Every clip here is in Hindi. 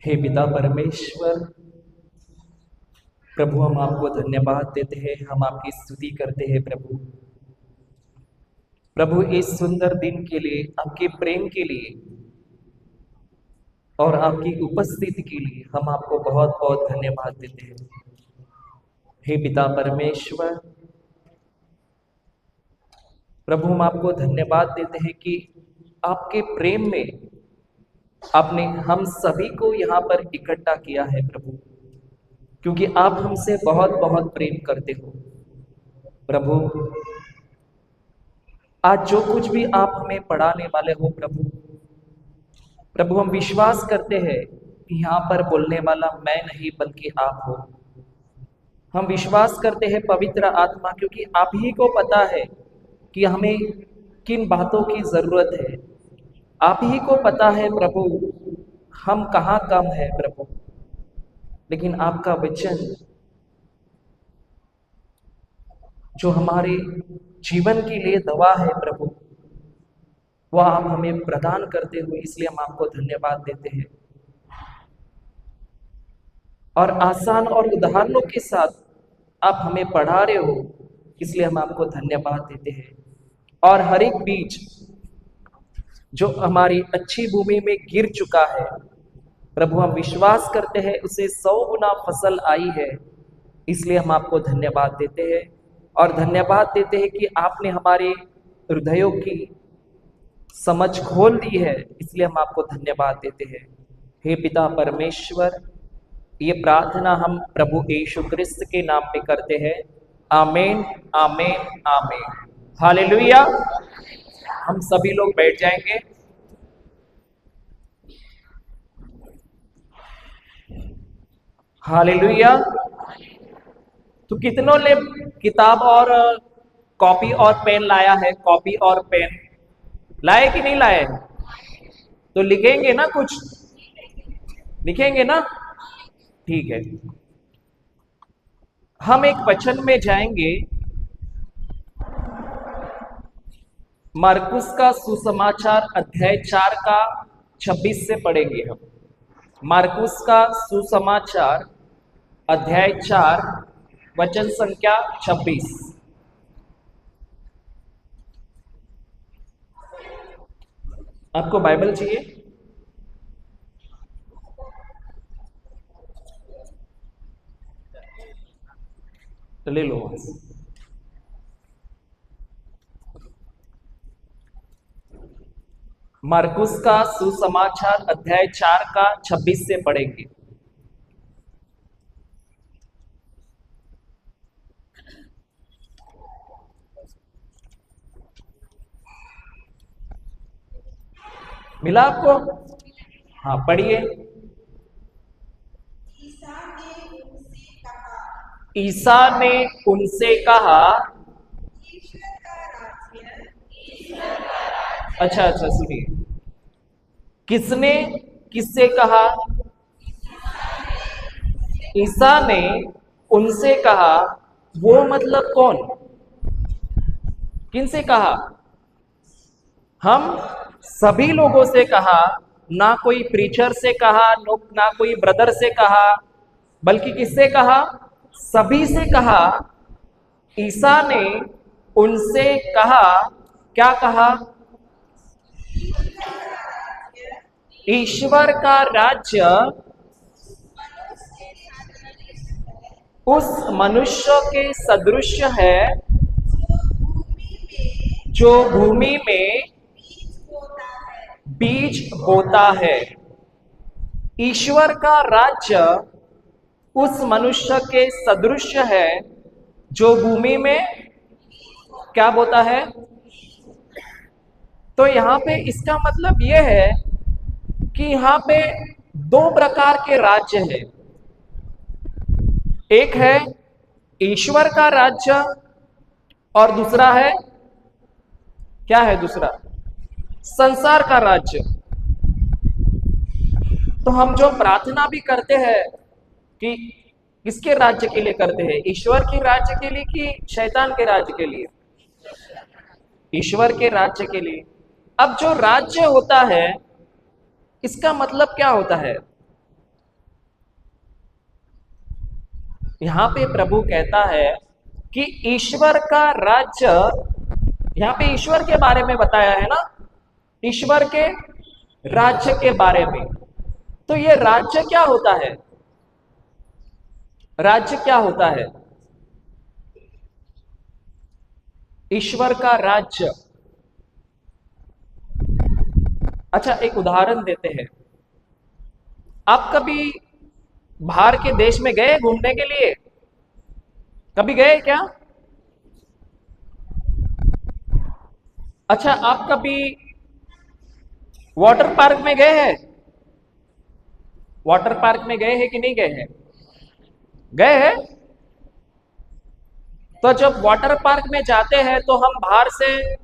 हे पिता परमेश्वर, प्रभु हम आपको धन्यवाद देते हैं, हम आपकी स्तुति करते हैं प्रभु। प्रभु इस सुंदर दिन के लिए, आपके प्रेम के लिए और आपकी उपस्थिति के लिए हम आपको बहुत बहुत धन्यवाद देते हैं। हे पिता परमेश्वर, प्रभु हम आपको धन्यवाद देते हैं कि आपके प्रेम में आपने हम सभी को यहाँ पर इकट्ठा किया है प्रभु, क्योंकि आप हमसे बहुत बहुत प्रेम करते हो प्रभु। आज जो कुछ भी आप हमें पढ़ाने वाले हो प्रभु हम विश्वास करते हैं कि यहाँ पर बोलने वाला मैं नहीं बल्कि आप हो। हम विश्वास करते हैं पवित्र आत्मा, क्योंकि आप ही को पता है कि हमें किन बातों की जरूरत है। आप ही को पता है प्रभु हम कहाँ कम है प्रभु, लेकिन आपका वचन जो हमारे जीवन के लिए दवा है प्रभु, वह आप हमें प्रदान करते हुए, इसलिए हम आपको धन्यवाद देते हैं। और आसान और उदाहरणों के साथ आप हमें पढ़ा रहे हो, इसलिए हम आपको धन्यवाद देते हैं। और हर एक बीज जो हमारी अच्छी भूमि में गिर चुका है प्रभु, हम विश्वास करते हैं उसे 100 गुना फसल आई है, इसलिए हम आपको धन्यवाद देते हैं। और धन्यवाद देते हैं कि आपने हमारे हृदयों की समझ खोल दी है, इसलिए हम आपको धन्यवाद देते हैं। हे पिता परमेश्वर, ये प्रार्थना हम प्रभु यीशु क्रिस्त के नाम पे करते हैं। आमीन, आमीन, आमीन। हालेलुया। हम सभी लोग बैठ जाएंगे। हालेलुया। तो कितनों ने किताब और कॉपी और पेन लाया है? कॉपी और पेन लाए कि नहीं लाए? तो लिखेंगे ना, कुछ लिखेंगे ना? ठीक है। हम एक वचन में जाएंगे, मरकुस का सुसमाचार अध्याय 4 का 26 से पढ़ेंगे हम। मरकुस का सुसमाचार अध्याय 4 वचन संख्या 26। आपको बाइबल चाहिए? तो ले लो वहां से। मरकुस का सुसमाचार अध्याय 4 का 26 से पढ़ेंगे। मिला आपको? हाँ, पढ़िए। ईसा ने उनसे कहा, अच्छा सुनिए, किसने किससे कहा? ईसा ने उनसे कहा। वो मतलब कौन? किनसे कहा? हम सभी लोगों से कहा, ना कोई प्रीचर से कहा, ना कोई ब्रदर से कहा, बल्कि किससे कहा? सभी से कहा। ईसा ने उनसे कहा, क्या कहा? ईश्वर का राज्य उस मनुष्य के सदृश है जो भूमि में बीज बोता है। ईश्वर का राज्य उस मनुष्य के सदृश है जो भूमि में क्या बोता है? तो यहाँ पे इसका मतलब यह है कि यहाँ पे 2 प्रकार के राज्य हैं। एक है ईश्वर का राज्य और दूसरा है, क्या है दूसरा? संसार का राज्य। तो हम जो प्रार्थना भी करते हैं कि किसके राज्य के लिए करते हैं? ईश्वर के राज्य के लिए कि शैतान के राज्य के लिए? ईश्वर के राज्य के लिए। अब जो राज्य होता है, इसका मतलब क्या होता है? यहां पे प्रभु कहता है कि ईश्वर का राज्य, यहां पे ईश्वर के बारे में बताया है ना, ईश्वर के राज्य के बारे में। तो ये राज्य क्या होता है? राज्य क्या होता है? ईश्वर का राज्य। अच्छा, एक उदाहरण देते हैं। आप कभी बाहर के देश में गए घूमने के लिए? कभी गए क्या? अच्छा, आप कभी वाटर पार्क में गए हैं? वाटर पार्क में गए हैं कि नहीं गए हैं? गए हैं। तो जब वाटर पार्क में जाते हैं तो हम बाहर से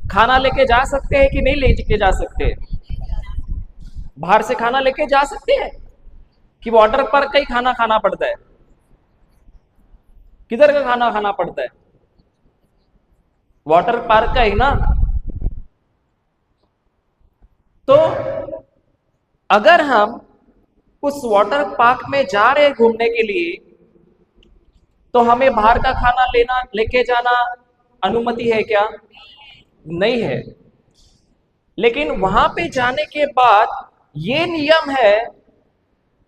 खाना लेके जा सकते हैं कि नहीं लेके जा सकते? बाहर से खाना लेके जा सकते हैं कि वाटर पार्क का ही खाना खाना पड़ता है? किधर का खाना खाना पड़ता है? वाटर पार्क का ही ना। तो अगर हम उस वाटर पार्क में जा रहे हैं घूमने के लिए, तो हमें बाहर का खाना लेना लेके जाना अनुमति है क्या? नहीं है। लेकिन वहां पे जाने के बाद ये नियम है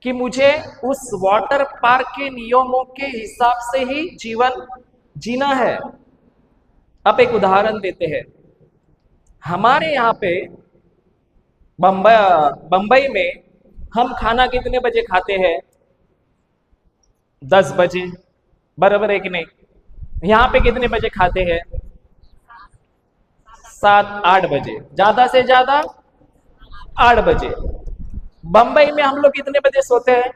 कि मुझे उस वाटर पार्क के नियमों के हिसाब से ही जीवन जीना है। अब एक उदाहरण देते हैं। हमारे यहाँ पे बम्बई बम्बई में हम खाना कितने बजे खाते हैं? 10 बजे। बराबर है कि नहीं? यहाँ पे कितने बजे खाते हैं? 7-8 बजे, ज्यादा से ज्यादा 8 बजे। बम्बई में हम लोग कितने बजे सोते हैं?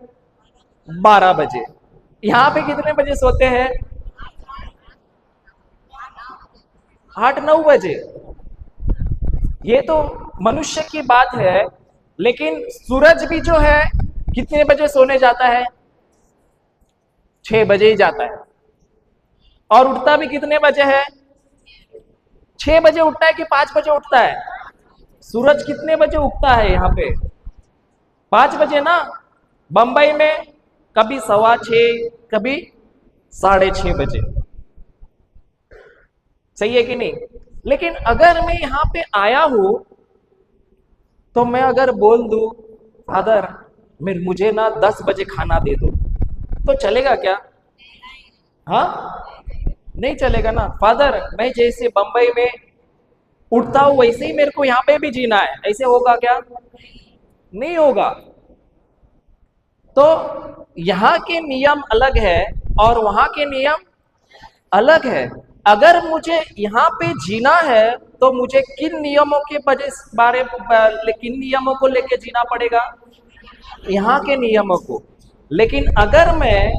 12 बजे। यहाँ पे कितने बजे सोते हैं? 8-9 बजे। ये तो मनुष्य की बात है, लेकिन सूरज भी जो है कितने बजे सोने जाता है? 6 बजे ही जाता है। और उठता भी कितने बजे है? 6 बजे उठता है कि 5 बजे उठता है? सूरज कितने बजे उगता है यहाँ पे? 5 बजे ना। बंबई में कभी 6:15, कभी 6:30 बजे। सही है कि नहीं? लेकिन अगर मैं यहाँ पे आया हूं, तो मैं अगर बोल दूं फादर मुझे ना 10 बजे खाना दे दो, तो चलेगा क्या? हाँ, नहीं चलेगा ना। फादर मैं जैसे बंबई में उठता हूं वैसे ही मेरे को यहाँ पे भी जीना है, ऐसे होगा क्या? नहीं होगा। तो यहाँ के नियम अलग है और वहां के नियम अलग है। अगर मुझे यहाँ पे जीना है तो मुझे किन नियमों के किन नियमों को लेके जीना पड़ेगा? यहाँ के नियमों को। लेकिन अगर मैं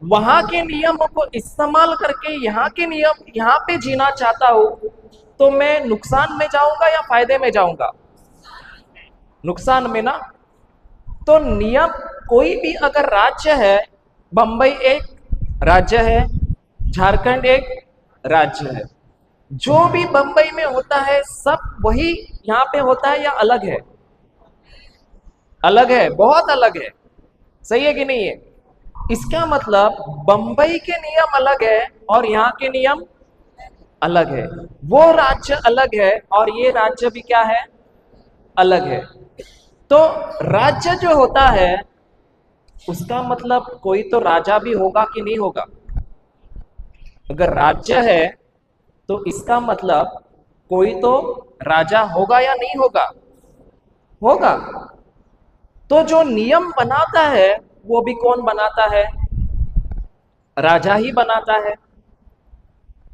वहां के नियमों को इस्तेमाल करके यहाँ के नियम यहाँ पे जीना चाहता हूं, तो मैं नुकसान में जाऊंगा या फायदे में जाऊंगा? नुकसान में ना। तो नियम, कोई भी अगर राज्य है, बंबई एक राज्य है, झारखंड एक राज्य है, जो भी बंबई में होता है सब वही यहाँ पे होता है या अलग है? अलग है, बहुत अलग है। सही है कि नहीं है? इसका मतलब बंबई के नियम अलग है और यहाँ के नियम अलग है। वो राज्य अलग है और ये राज्य भी क्या है? अलग है। तो राज्य जो होता है उसका मतलब कोई तो राजा भी होगा कि नहीं होगा? अगर राज्य है तो इसका मतलब कोई तो राजा होगा या नहीं होगा? होगा। तो जो नियम बनाता है वो भी कौन बनाता है? राजा ही बनाता है।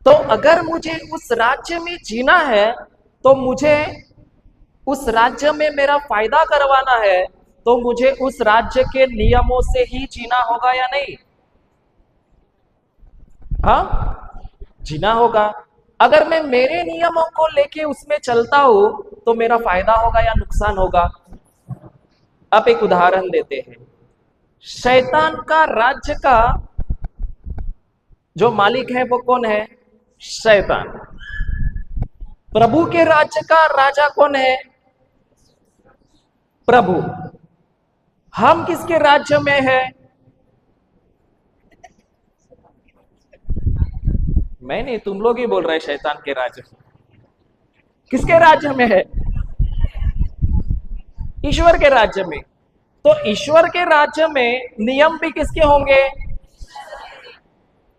तो अगर मुझे उस राज्य में जीना है, तो मुझे उस राज्य में मेरा फायदा करवाना है, तो मुझे उस राज्य के नियमों से ही जीना होगा या नहीं? हाँ, जीना होगा। अगर मैं मेरे नियमों को लेके उसमें चलता हूं तो मेरा फायदा होगा या नुकसान होगा? अब एक उदाहरण देते हैं। शैतान का राज्य का जो मालिक है वो कौन है? शैतान। प्रभु के राज्य का राजा कौन है? प्रभु। हम किसके राज्य में है? मैं नहीं, तुम लोग ही बोल रहे शैतान के राज्य। किसके राज्य में है? ईश्वर के राज्य में। तो ईश्वर के राज्य में नियम भी किसके होंगे?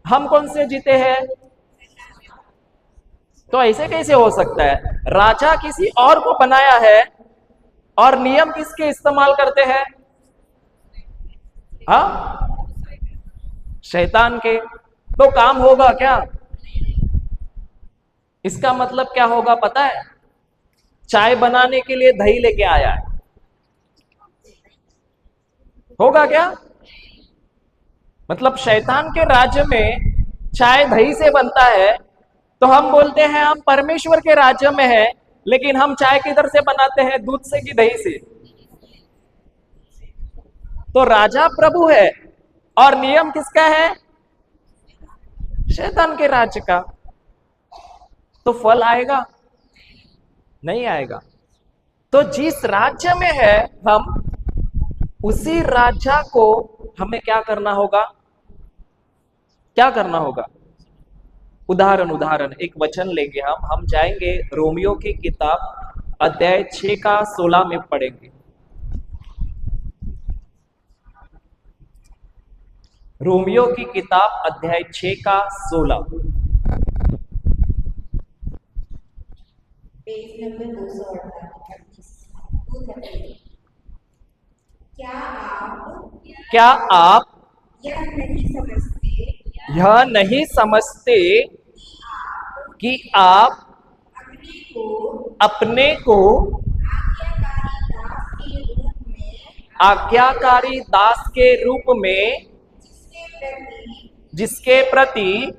हम कौन से जीते हैं? तो ऐसे कैसे हो सकता है? राजा किसी और को बनाया है और नियम किसके इस्तेमाल करते हैं? हाँ, शैतान के। तो काम होगा क्या? इसका मतलब क्या होगा पता है? चाय बनाने के लिए दही लेके आया है, होगा क्या? मतलब शैतान के राज्य में चाय दही से बनता है, तो हम बोलते हैं हम परमेश्वर के राज्य में हैं, लेकिन हम चाय किधर से बनाते हैं? दूध से कि दही से? तो राजा प्रभु है और नियम किसका है? शैतान के राज्य का। तो फल आएगा? नहीं आएगा। तो जिस राज्य में है हम, उसी राज्य को हमें क्या करना होगा? क्या करना होगा? उदाहरण एक वचन लेंगे हम जाएंगे रोमियो की किताब अध्याय 6 का 16 में पढ़ेंगे। रोमियो की किताब अध्याय 6 का 16। Page number 238। क्या आप यह नहीं समझते कि आप अपने को आज्ञाकारी दास के रूप में जिसके प्रति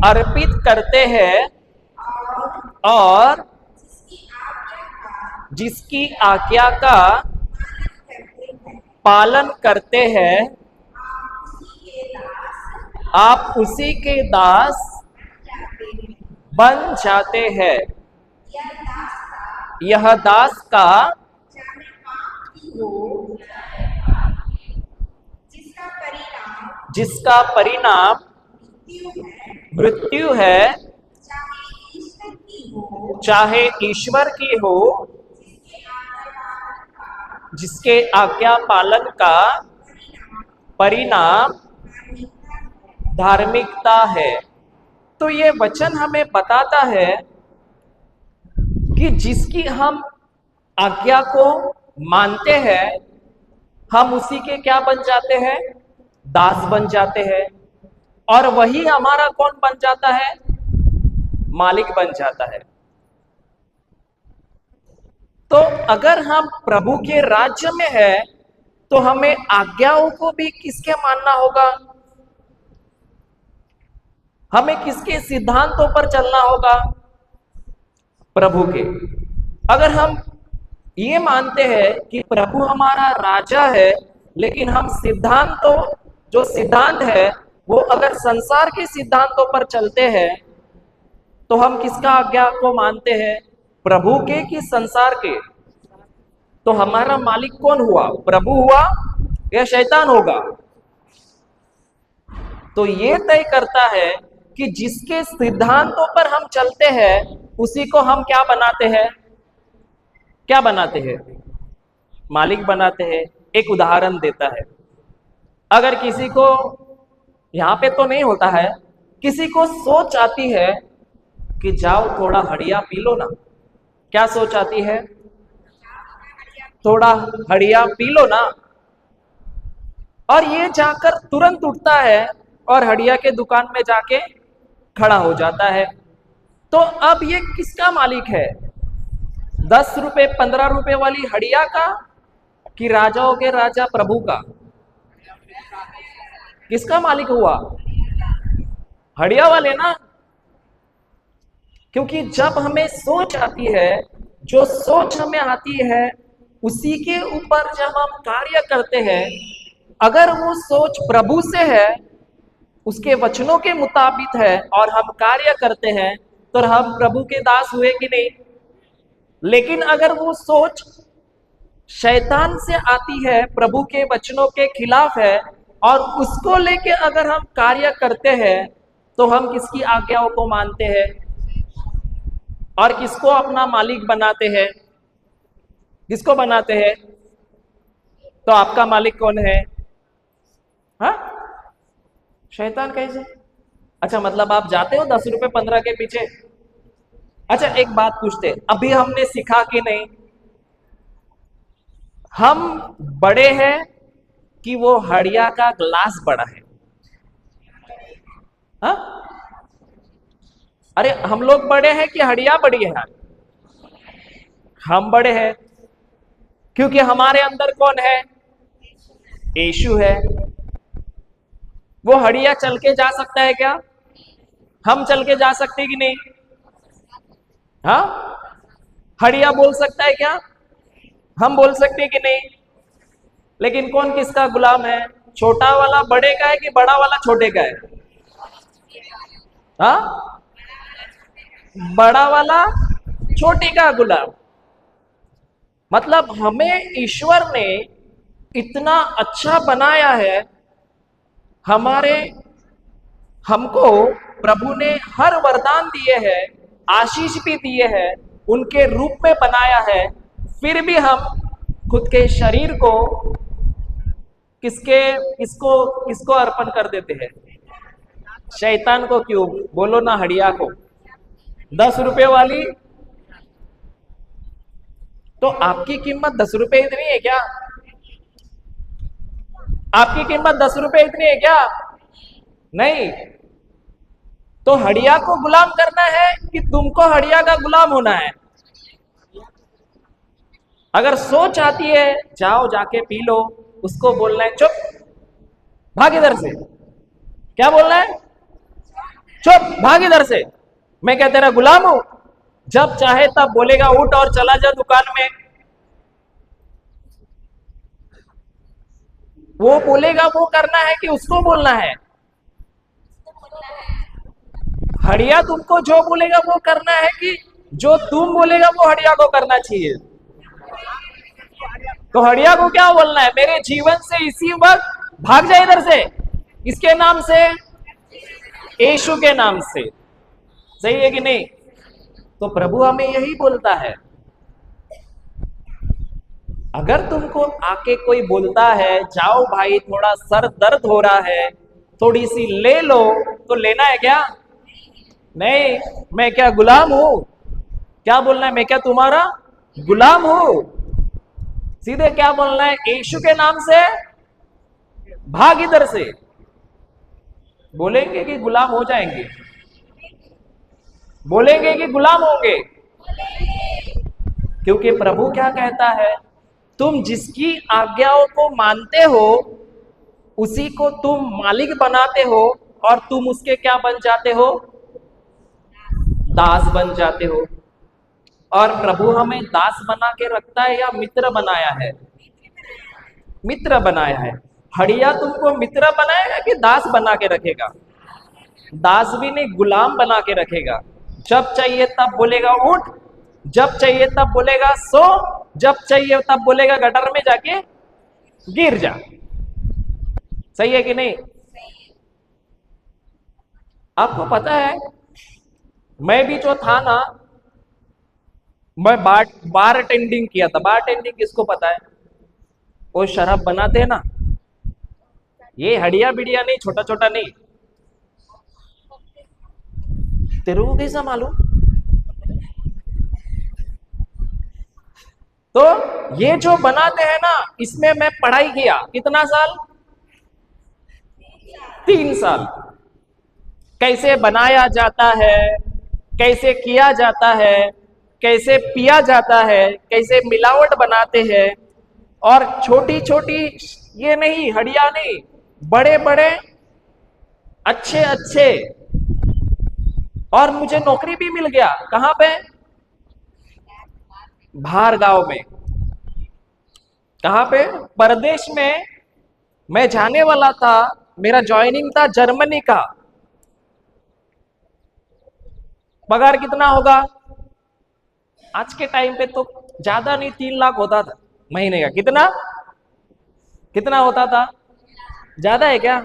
अर्पित करते हैं और जिसकी आज्ञा का पालन करते हैं, आप उसी के दास बन जाते हैं। यह दास का जिसका परिणाम मृत्यु है, चाहे ईश्वर की हो, जिसके आज्ञा पालन का परिणाम धार्मिकता है। तो ये वचन हमें बताता है कि जिसकी हम आज्ञा को मानते हैं, हम उसी के क्या बन जाते हैं? दास बन जाते हैं। और वही हमारा कौन बन जाता है? मालिक बन जाता है। तो अगर हम प्रभु के राज्य में है, तो हमें आज्ञाओं को भी किसके मानना होगा? हमें किसके सिद्धांतों पर चलना होगा? प्रभु के। अगर हम ये मानते हैं कि प्रभु हमारा राजा है, लेकिन हम सिद्धांतों, जो सिद्धांत है वो अगर संसार के सिद्धांतों पर चलते हैं, तो हम किसका आज्ञा को मानते हैं? प्रभु के कि संसार के? तो हमारा मालिक कौन हुआ? प्रभु हुआ या शैतान होगा? तो ये तय करता है कि जिसके सिद्धांतों पर हम चलते हैं, उसी को हम क्या बनाते हैं? क्या बनाते हैं? मालिक बनाते हैं। एक उदाहरण देता है। अगर किसी को, यहां पे तो नहीं होता है, किसी को सोच आती है कि जाओ थोड़ा हड़िया पी लो ना। क्या सोच आती है? थोड़ा हड़िया पी लो ना। और ये जाकर तुरंत उठता है और हड़िया के दुकान में जाके खड़ा हो जाता है। तो अब ये किसका मालिक है? 10 रुपए 15 रुपए वाली हड़िया का कि राजाओं के राजा प्रभु का? किसका मालिक हुआ? हड़िया वाले ना। क्योंकि जब हमें सोच आती है, जो सोच हमें आती है, उसी के ऊपर जब हम कार्य करते हैं, अगर वो सोच प्रभु से है, उसके वचनों के मुताबिक है और हम कार्य करते हैं, तो हम प्रभु के दास हुए कि नहीं? लेकिन अगर वो सोच शैतान से आती है, प्रभु के वचनों के खिलाफ है, और उसको लेके अगर हम कार्य करते हैं, तो हम किसकी आज्ञाओं को मानते हैं और किसको अपना मालिक बनाते हैं? किसको बनाते हैं? तो आपका मालिक कौन है? हाँ, शैतान। कैसे? अच्छा, मतलब आप जाते हो 10 रुपए 15 के पीछे? अच्छा, एक बात पूछते, अभी हमने सीखा कि नहीं, हम बड़े हैं कि वो हड़िया का ग्लास बड़ा है? हाँ? अरे, हम लोग बड़े हैं कि हड़िया बड़ी है? हम बड़े हैं, क्योंकि हमारे अंदर कौन है? यीशु है। वो हड़िया चल के जा सकता है क्या? हम चल के जा सकते कि नहीं? हाँ? हड़िया बोल सकता है क्या? हम बोल सकते कि नहीं? लेकिन कौन किसका गुलाम है? छोटा वाला बड़े का है कि बड़ा वाला छोटे का है? हाँ? बड़ा वाला छोटे का गुलाम। मतलब हमें ईश्वर ने इतना अच्छा बनाया है, हमारे हमको प्रभु ने हर वरदान दिए हैं, आशीष भी दिए हैं, उनके रूप में बनाया है, फिर भी हम खुद के शरीर को किसके किसको किसको अर्पण कर देते हैं? शैतान को। क्यों? बोलो ना, हड़िया को। 10 रुपए वाली। तो आपकी कीमत 10 रुपए इतनी है क्या? आपकी कीमत 10 रुपए इतनी है क्या? नहीं। तो हड़िया को गुलाम करना है कि तुमको हड़िया का गुलाम होना है? अगर सोच आती है, जाओ जाके पी लो, उसको बोलना है चुप, भाग इधर से। क्या बोलना है? चुप, भाग इधर से। मैं क्या तेरा गुलाम हूं? जब चाहे तब बोलेगा उठ और चला जा दुकान में। वो बोलेगा वो करना है कि उसको बोलना है? हड़िया तुमको जो बोलेगा वो करना है कि जो तुम बोलेगा वो हड़िया को करना चाहिए? तो हड़िया को क्या बोलना है? मेरे जीवन से इसी वक्त भाग जाए इधर से। इसके नाम से? यीशु के नाम से। सही है कि नहीं? तो प्रभु हमें यही बोलता है, अगर तुमको आके कोई बोलता है जाओ भाई थोड़ा सर दर्द हो रहा है, थोड़ी सी ले लो, तो लेना है क्या? नहीं। मैं क्या गुलाम हूं? क्या बोलना है? मैं क्या तुम्हारा गुलाम हूं? सीधे क्या बोलना है? यीशु के नाम से भाग इधर से। बोलेंगे कि गुलाम हो जाएंगे? बोलेंगे कि गुलाम होंगे? क्योंकि प्रभु क्या कहता है, तुम जिसकी आज्ञाओं को मानते हो उसी को तुम मालिक बनाते हो, और तुम उसके क्या बन जाते हो? दास बन जाते हो। और प्रभु हमें दास बना के रखता है या मित्र बनाया है? मित्र बनाया है। हड़िया तुमको मित्र बनाएगा कि दास बना के रखेगा? दास भी नहीं, गुलाम बना के रखेगा। जब चाहिए तब बोलेगा उठ, जब चाहिए तब बोलेगा सो, जब चाहिए तब बोलेगा गटर में जाके गिर जा। सही है कि नहीं? आपको पता है, मैं भी जो था ना, मैं बार अटेंडिंग किया था। बार अटेंडिंग किसको पता है? वो शराब बनाते हैं ना, ये हड़िया बिड़िया नहीं, छोटा छोटा नहीं। तेरे को कैसा मालूम? तो ये जो बनाते हैं ना, इसमें मैं पढ़ाई किया। कितना साल? 3 साल। कैसे बनाया जाता है, कैसे किया जाता है, कैसे पिया जाता है, कैसे मिलावट बनाते हैं। और छोटी छोटी, ये नहीं हड़िया नहीं, बड़े बड़े अच्छे अच्छे। और मुझे नौकरी भी मिल गया। कहां पे? बाहर गांव में। कहां पे? परदेश में। मैं जाने वाला था, मेरा ज्वाइनिंग था जर्मनी का। पगार कितना होगा? आज के टाइम पे तो ज्यादा नहीं, 3 लाख होता था महीने का। कितना कितना होता था? ज्यादा है क्या?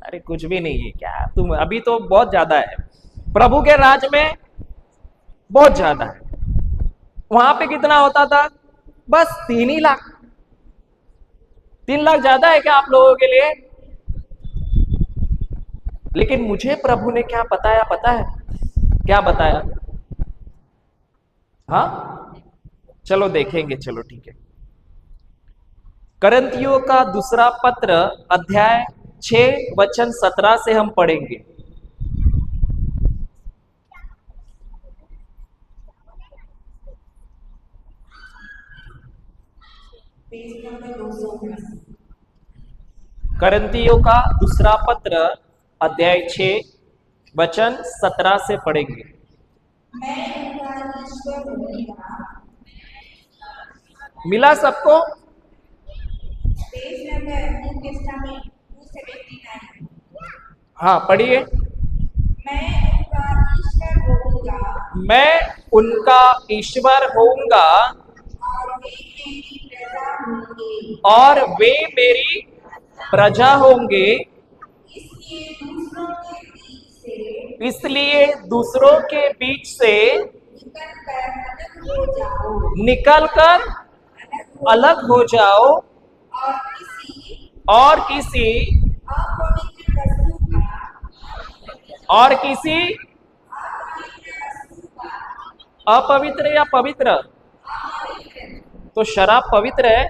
अरे कुछ भी नहीं है क्या तुम, अभी तो बहुत ज्यादा है प्रभु के राज में, बहुत ज्यादा है। वहां पे कितना होता था? बस 3 ही लाख। 3 लाख ज्यादा है क्या आप लोगों के लिए? लेकिन मुझे प्रभु ने क्या बताया पता है? क्या बताया? हाँ, चलो देखेंगे, चलो ठीक है। करंथियों का दूसरा पत्र अध्याय 6 वचन 17 से हम पढ़ेंगे। Page number 219। करंथियों का दूसरा पत्र अध्याय 6 वचन 17 से पढ़ेंगे। मैं उनका ईश्वर होऊंगा। मिला सबको? Page number new testament 279। हाँ पढ़िए। मैं उनका ईश्वर होऊंगा मैं उनका ईश्वर होऊंगा और वे मेरी प्रजा होंगे। और वे मेरी प्रजा होंगे। इसलिए दूसरों के बीच से इसलिए दूसरों के बीच से निकल कर अलग हो जाओ निकल कर अलग हो जाओ और किसी और किसी अपवित्र वस्तु का और किसी अपवित्र या पवित्र? तो शराब पवित्र है?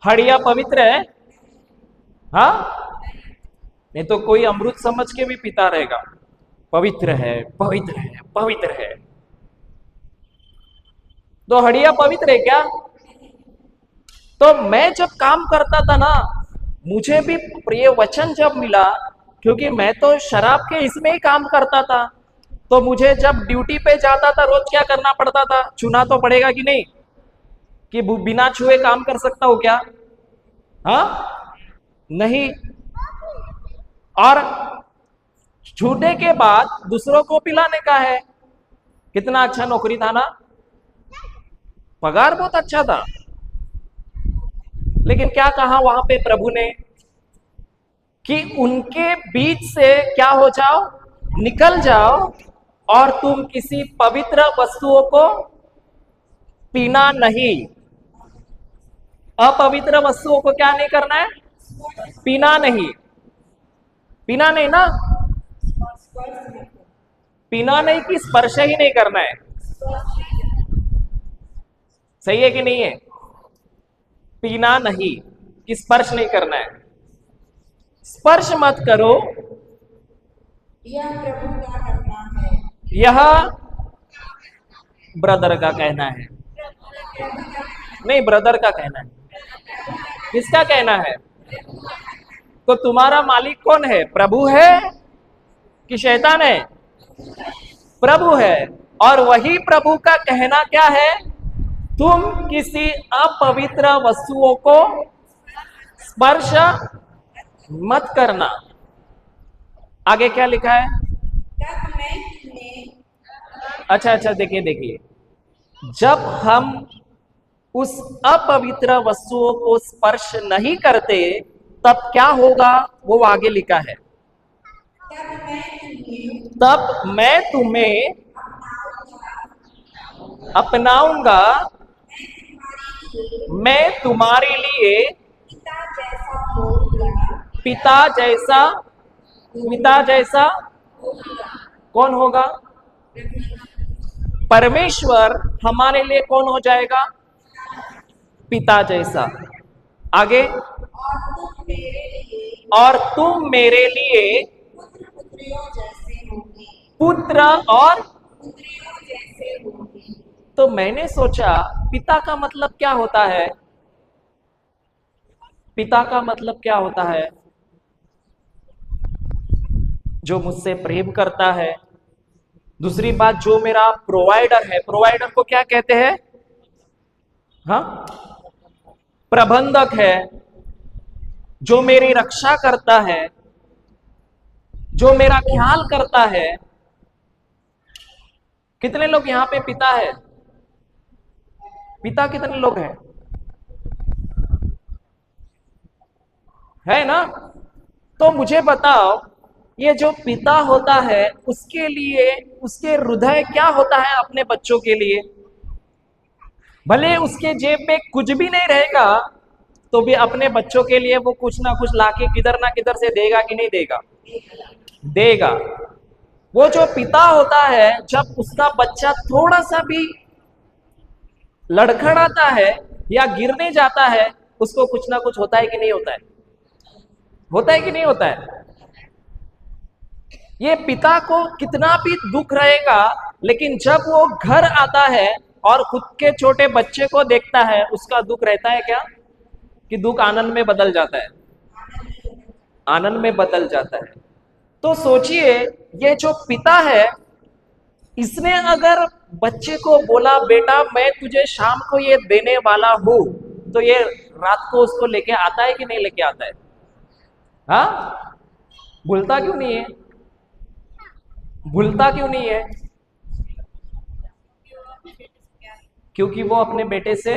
हड़िया पवित्र है? हाँ, नहीं तो कोई अमृत समझ के भी पीता रहेगा, पवित्र है पवित्र है पवित्र है। तो हड़िया पवित्र है क्या? तो मैं जब काम करता था ना, मुझे भी प्रिय वचन जब मिला, क्योंकि मैं तो शराब के इसमें ही काम करता था, तो मुझे जब ड्यूटी पे जाता था रोज क्या करना पड़ता था? चुना तो पड़ेगा कि नहीं कि बिना छुए काम कर सकता हूं क्या? हाँ, नहीं। और छूटे के बाद दूसरों को पिलाने का है। कितना अच्छा नौकरी था ना, पगार बहुत अच्छा था। लेकिन क्या कहा वहां पे प्रभु ने कि उनके बीच से क्या हो जाओ, निकल जाओ, और तुम किसी पवित्र वस्तुओं को पीना नहीं। अपवित्र वस्तुओं को क्या नहीं करना है? पीना नहीं। पीना नहीं ना, पीना नहीं कि स्पर्श ही नहीं करना है। सही है कि नहीं है? पीना नहीं कि स्पर्श नहीं करना है। स्पर्श मत करो, यह प्रभु का कहना है। यह ब्रदर का कहना है। नहीं, ब्रदर का कहना है। किसका कहना है? तो तुम्हारा मालिक कौन है? प्रभु है कि शैतान है? प्रभु है। और वही प्रभु का कहना क्या है? तुम किसी अपवित्र वस्तुओं को स्पर्श मत करना। आगे क्या लिखा है? तब मैं तुम्हें अच्छा, देखिए देखिए, जब हम उस अपवित्र वस्तुओं को स्पर्श नहीं करते तब क्या होगा, वो आगे लिखा है। तब मैं तुम्हें अपनाऊंगा, मैं तुम्हारे लिए पिता जैसा होऊंगा। पिता जैसा। पिता जैसा कौन होगा? परमेश्वर हमारे लिए कौन हो जाएगा? पिता जैसा। आगे, और तुम मेरे लिए पुत्र पुत्रियों जैसे होंगे। पुत्र और पुत्रियों जैसे होंगे। तो मैंने सोचा पिता का मतलब क्या होता है? पिता का मतलब क्या होता है? जो मुझसे प्रेम करता है। दूसरी बात, जो मेरा प्रोवाइडर है। प्रोवाइडर को क्या कहते हैं? हाँ, प्रबंधक है। जो मेरी रक्षा करता है, जो मेरा ख्याल करता है। कितने लोग यहां पे पिता है? पिता कितने लोग हैं? है ना? तो मुझे बताओ, ये जो पिता होता है उसके लिए उसके हृदय क्या होता है अपने बच्चों के लिए? भले उसके जेब में कुछ भी नहीं रहेगा तो भी अपने बच्चों के लिए वो कुछ ना कुछ लाके किधर ना किधर से देगा कि नहीं देगा? देगा। वो जो पिता होता है, जब उसका बच्चा थोड़ा सा भी लड़खड़ाता है या गिरने जाता है, उसको कुछ ना कुछ होता है कि नहीं होता है? होता है कि नहीं होता है? ये पिता को कितना भी दुख रहेगा, लेकिन जब वो घर आता है और खुद के छोटे बच्चे को देखता है, उसका दुख रहता है क्या? कि दुख आनंद में बदल जाता है, आनंद में बदल जाता है। तो सोचिए, ये जो पिता है, इसने अगर बच्चे को बोला बेटा मैं तुझे शाम को ये देने वाला हूं, तो ये रात को उसको लेके आता है कि नहीं लेके आता है? हाँ, भूलता क्यों नहीं है? भूलता क्यों नहीं है? क्योंकि वो अपने बेटे से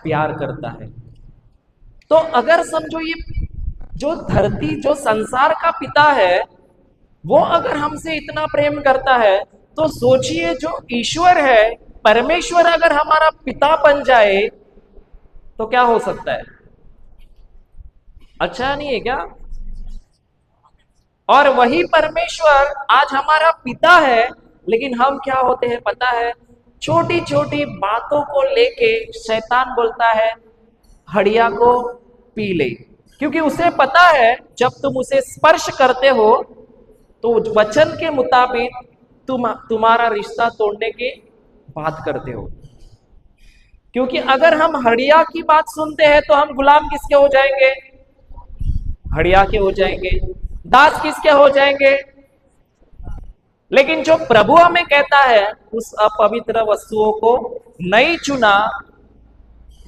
प्यार करता है। तो अगर समझो ये जो धरती, जो संसार का पिता है, वो अगर हमसे इतना प्रेम करता है, तो सोचिए जो ईश्वर है, परमेश्वर अगर हमारा पिता बन जाए तो क्या हो सकता है? अच्छा नहीं है क्या? और वही परमेश्वर आज हमारा पिता है, लेकिन हम क्या होते हैं पता है? छोटी छोटी बातों को लेके शैतान बोलता है हड़िया को पी ले, क्योंकि उसे पता है जब तुम उसे स्पर्श करते हो तो वचन के मुताबिक तुम्हारा रिश्ता तोड़ने की बात करते हो। क्योंकि अगर हम हड़िया की बात सुनते हैं तो हम गुलाम किसके हो जाएंगे? हड़िया के हो जाएंगे। दास किसके हो जाएंगे? लेकिन जो प्रभु हमें कहता है उस अपवित्र वस्तुओं को नहीं चुना,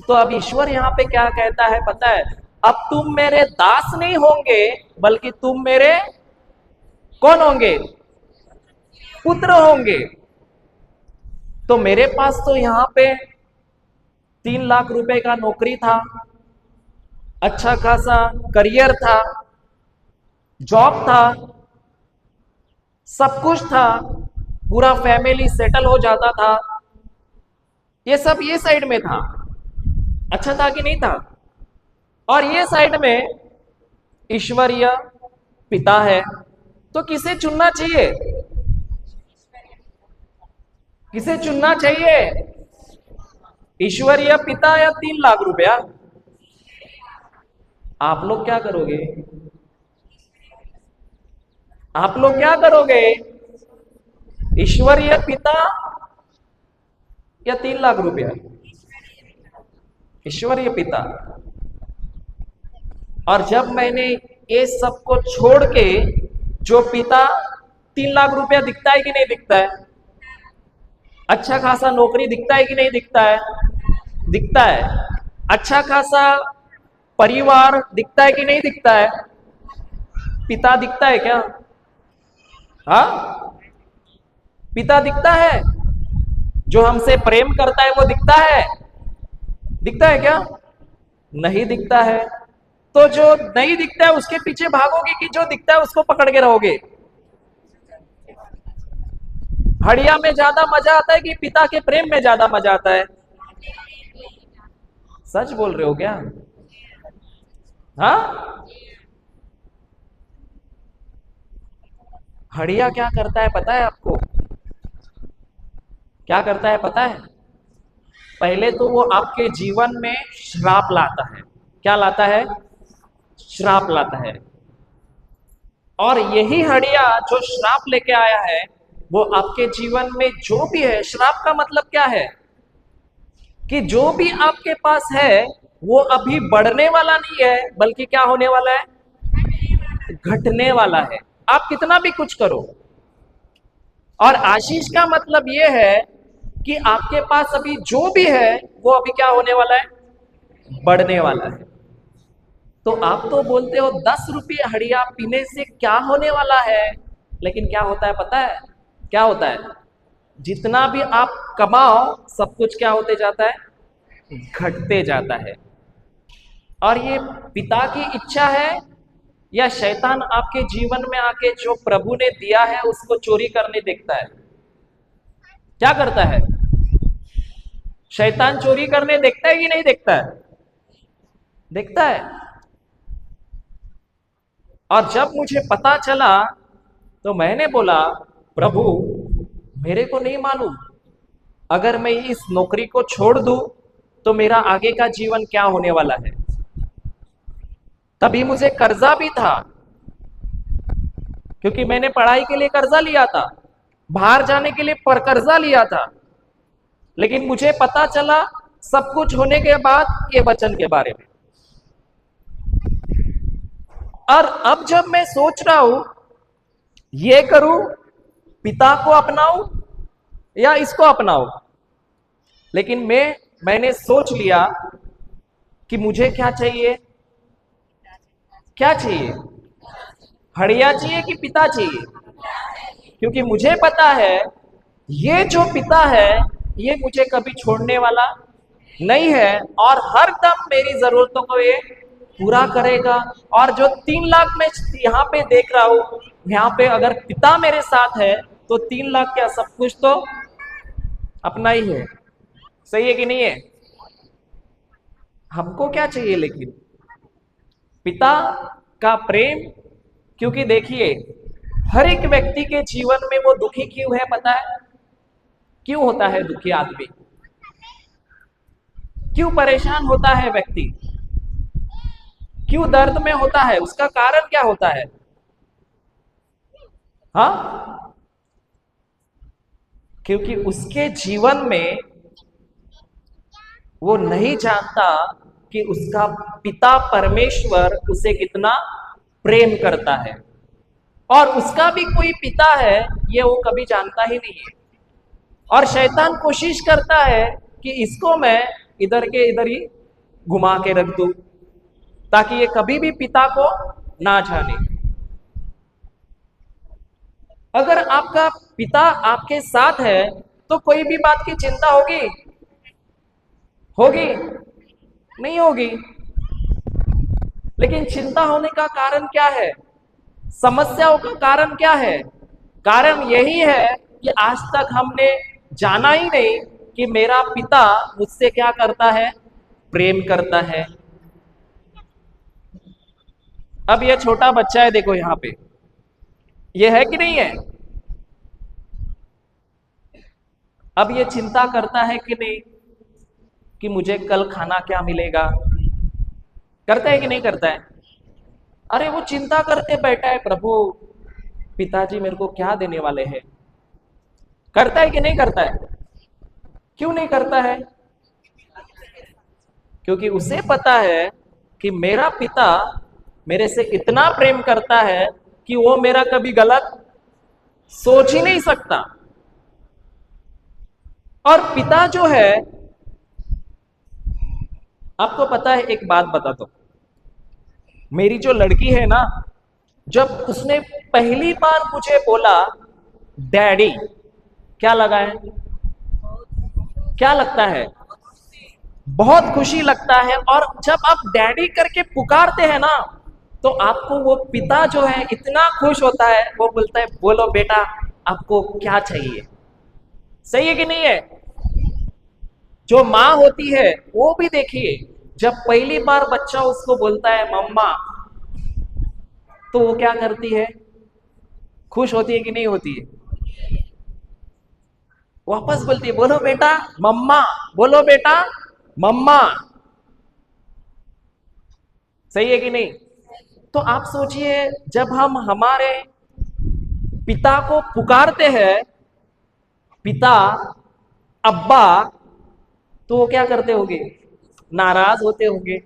तो अब ईश्वर यहां पे क्या कहता है पता है? अब तुम मेरे दास नहीं होंगे, बल्कि तुम मेरे कौन होंगे? पुत्र होंगे। तो मेरे पास तो यहां पे 3 लाख रुपए का नौकरी था, अच्छा खासा करियर था, जॉब था, सब कुछ था, पूरा फैमिली सेटल हो जाता था, ये सब ये साइड में था। अच्छा था कि नहीं था? और ये साइड में ईश्वरीय पिता है, तो किसे चुनना चाहिए? किसे चुनना चाहिए? ईश्वरीय पिता या 3 लाख रुपया? आप लोग क्या करोगे? आप लोग क्या करोगे? ईश्वरीय पिता या 3 लाख रुपया? ईश्वरीय पिता। और जब मैंने ये सब को छोड़ के, जो पिता 3 लाख रुपया दिखता है कि नहीं दिखता है? अच्छा खासा नौकरी दिखता है कि नहीं दिखता है? दिखता है। अच्छा खासा परिवार दिखता है कि नहीं दिखता है? पिता दिखता है क्या? हाँ, पिता दिखता है। जो हमसे प्रेम करता है वो दिखता है? दिखता है क्या? नहीं दिखता है। तो जो नहीं दिखता है उसके पीछे भागोगे कि जो दिखता है उसको पकड़ के रहोगे? हड़िया में ज्यादा मजा आता है कि पिता के प्रेम में ज्यादा मजा आता है? सच बोल रहे हो क्या? हाँ, हड़िया क्या करता है पता है आपको? क्या करता है पता है? पहले तो वो आपके जीवन में श्राप लाता है। क्या लाता है? श्राप लाता है। और यही हड़िया जो श्राप लेके आया है, वो आपके जीवन में जो भी है, श्राप का मतलब क्या है? कि जो भी आपके पास है वो अभी बढ़ने वाला नहीं है, बल्कि क्या होने वाला है? घटने वाला है। आप कितना भी कुछ करो। और आशीष का मतलब ये है कि आपके पास अभी जो भी है वो अभी क्या होने वाला है? बढ़ने वाला है। तो आप तो बोलते हो 10 रुपये हड़िया पीने से क्या होने वाला है, लेकिन क्या होता है पता है? क्या होता है? जितना भी आप कमाओ सब कुछ क्या होते जाता है? घटते जाता है। और ये पिता की इच्छा है या शैतान आपके जीवन में आके जो प्रभु ने दिया है उसको चोरी करने देखता है? क्या करता है? शैतान चोरी करने देखता है कि नहीं देखता है? देखता है। और जब मुझे पता चला तो मैंने बोला, प्रभु मेरे को नहीं मालूम, अगर मैं इस नौकरी को छोड़ दूं तो मेरा आगे का जीवन क्या होने वाला है। तभी मुझे कर्जा भी था, क्योंकि मैंने पढ़ाई के लिए कर्जा लिया था, बाहर जाने के लिए पर कर्जा लिया था। लेकिन मुझे पता चला सब कुछ होने के बाद ये वचन के बारे में। और अब जब मैं सोच रहा हूं ये करूं, पिता को अपनाऊं या इसको अपनाऊं, लेकिन मैंने सोच लिया कि मुझे क्या चाहिए? क्या चाहिए? हड़िया चाहिए कि पिता चाहिए? क्योंकि मुझे पता है ये जो पिता है ये मुझे कभी छोड़ने वाला नहीं है, और हर दम मेरी जरूरतों को ये पूरा करेगा। और जो 3 लाख मैं यहाँ पे देख रहा हूं, यहाँ पे अगर पिता मेरे साथ है तो 3 लाख क्या सब कुछ तो अपना ही है। सही है कि नहीं है? हमको क्या चाहिए लेकिन? पिता का प्रेम। क्योंकि देखिए हर एक व्यक्ति के जीवन में वो दुखी क्यों है पता है? क्यों होता है दुखी आदमी? क्यों परेशान होता है व्यक्ति? क्यों दर्द में होता है? उसका कारण क्या होता है? हाँ, क्योंकि उसके जीवन में वो नहीं जानता कि उसका पिता परमेश्वर उसे कितना प्रेम करता है, और उसका भी कोई पिता है ये वो कभी जानता ही नहीं है। और शैतान कोशिश करता है कि इसको मैं इधर के इधर ही घुमा के रख दूं, ताकि ये कभी भी पिता को ना जाने। अगर आपका पिता आपके साथ है तो कोई भी बात की चिंता होगी? होगी? नहीं होगी। लेकिन चिंता होने का कारण क्या है? समस्याओं का कारण क्या है? कारण यही है कि आज तक हमने जाना ही नहीं कि मेरा पिता मुझसे क्या करता है? प्रेम करता है। अब ये छोटा बच्चा है, देखो यहां पे, ये है कि नहीं है? अब ये चिंता करता है कि नहीं कि मुझे कल खाना क्या मिलेगा? करता है कि नहीं करता है? अरे वो चिंता करते बैठा है, प्रभु पिताजी मेरे को क्या देने वाले हैं। करता है कि नहीं करता है? क्यों नहीं करता है? क्योंकि उसे पता है कि मेरा पिता मेरे से इतना प्रेम करता है कि वो मेरा कभी गलत सोच ही नहीं सकता। और पिता जो है, आपको पता है, एक बात बता दो, मेरी जो लड़की है ना, जब उसने पहली बार मुझे बोला डैडी, क्या लगा है? क्या लगता है? बहुत खुशी लगता है। और जब आप डैडी करके पुकारते हैं ना, तो आपको वो पिता जो है इतना खुश होता है, वो बोलता है बोलो बेटा आपको क्या चाहिए। सही है कि नहीं है? जो माँ होती है वो भी देखिए, जब पहली बार बच्चा उसको बोलता है मम्मा, तो वो क्या करती है? खुश होती है कि नहीं होती है? वापस बोलती है बोलो बेटा मम्मा, बोलो बेटा मम्मा। सही है कि नहीं? तो आप सोचिए, जब हम हमारे पिता को पुकारते हैं पिता, अब्बा, तो वो क्या करते होंगे? नाराज होते होंगे।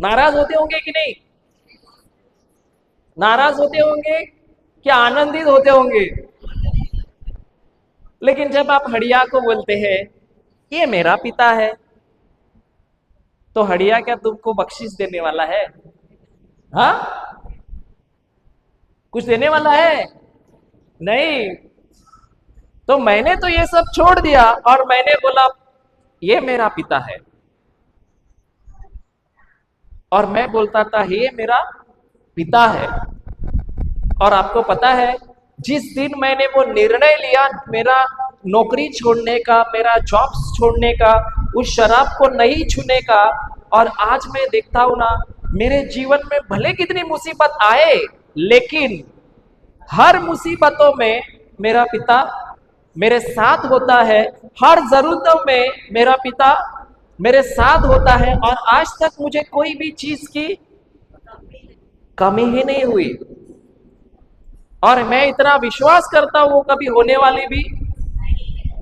नाराज होते होंगे कि नहीं? नाराज होते होंगे कि आनंदित होते होंगे? लेकिन जब आप हड़िया को बोलते हैं ये मेरा पिता है, तो हड़िया क्या तुमको बख्शिश देने वाला है? हाँ, कुछ देने वाला है? नहीं। तो मैंने तो ये सब छोड़ दिया और मैंने बोला ये मेरा पिता है, और मैं बोलता था ये मेरा पिता है। और आपको पता है, जिस दिन मैंने वो निर्णय लिया मेरा नौकरी छोड़ने का, मेरा जॉब छोड़ने का, उस शराब को नहीं छूने का, और आज मैं देखता हूं ना, मेरे जीवन में भले कितनी मुसीबत आए, लेकिन हर मुसीबतों में मेरा पिता मेरे साथ होता है। हर जरूरतों में मेरा पिता मेरे साथ होता है, और आज तक मुझे कोई भी चीज की कमी ही नहीं हुई। और मैं इतना विश्वास करता हूं वो कभी होने वाली भी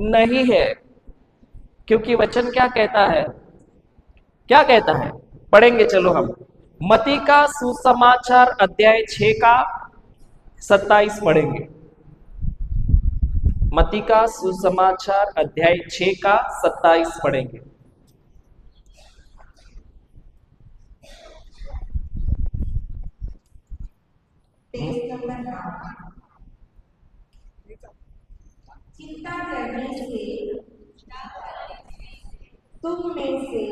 नहीं है, क्योंकि वचन क्या कहता है, क्या कहता है, पढ़ेंगे चलो हम। मत्ती का सुसमाचार अध्याय 6 का 27 पढ़ेंगे। मत्ती का सुसमाचार अध्याय 6 का 27 पढ़ेंगे। चिंता करने से तुम में से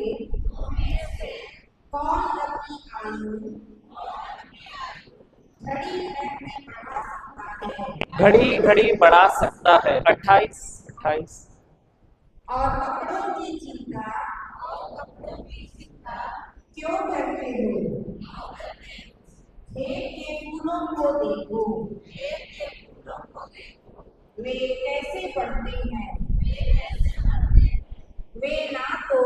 कौन अपनी आयु घड़ी घड़ी बढ़ा सकता है। 28 और कपड़ों की चिंता क्यों करते हो? खेत के फूलों को देखो, वे कैसे बढ़ते हैं, वे ना तो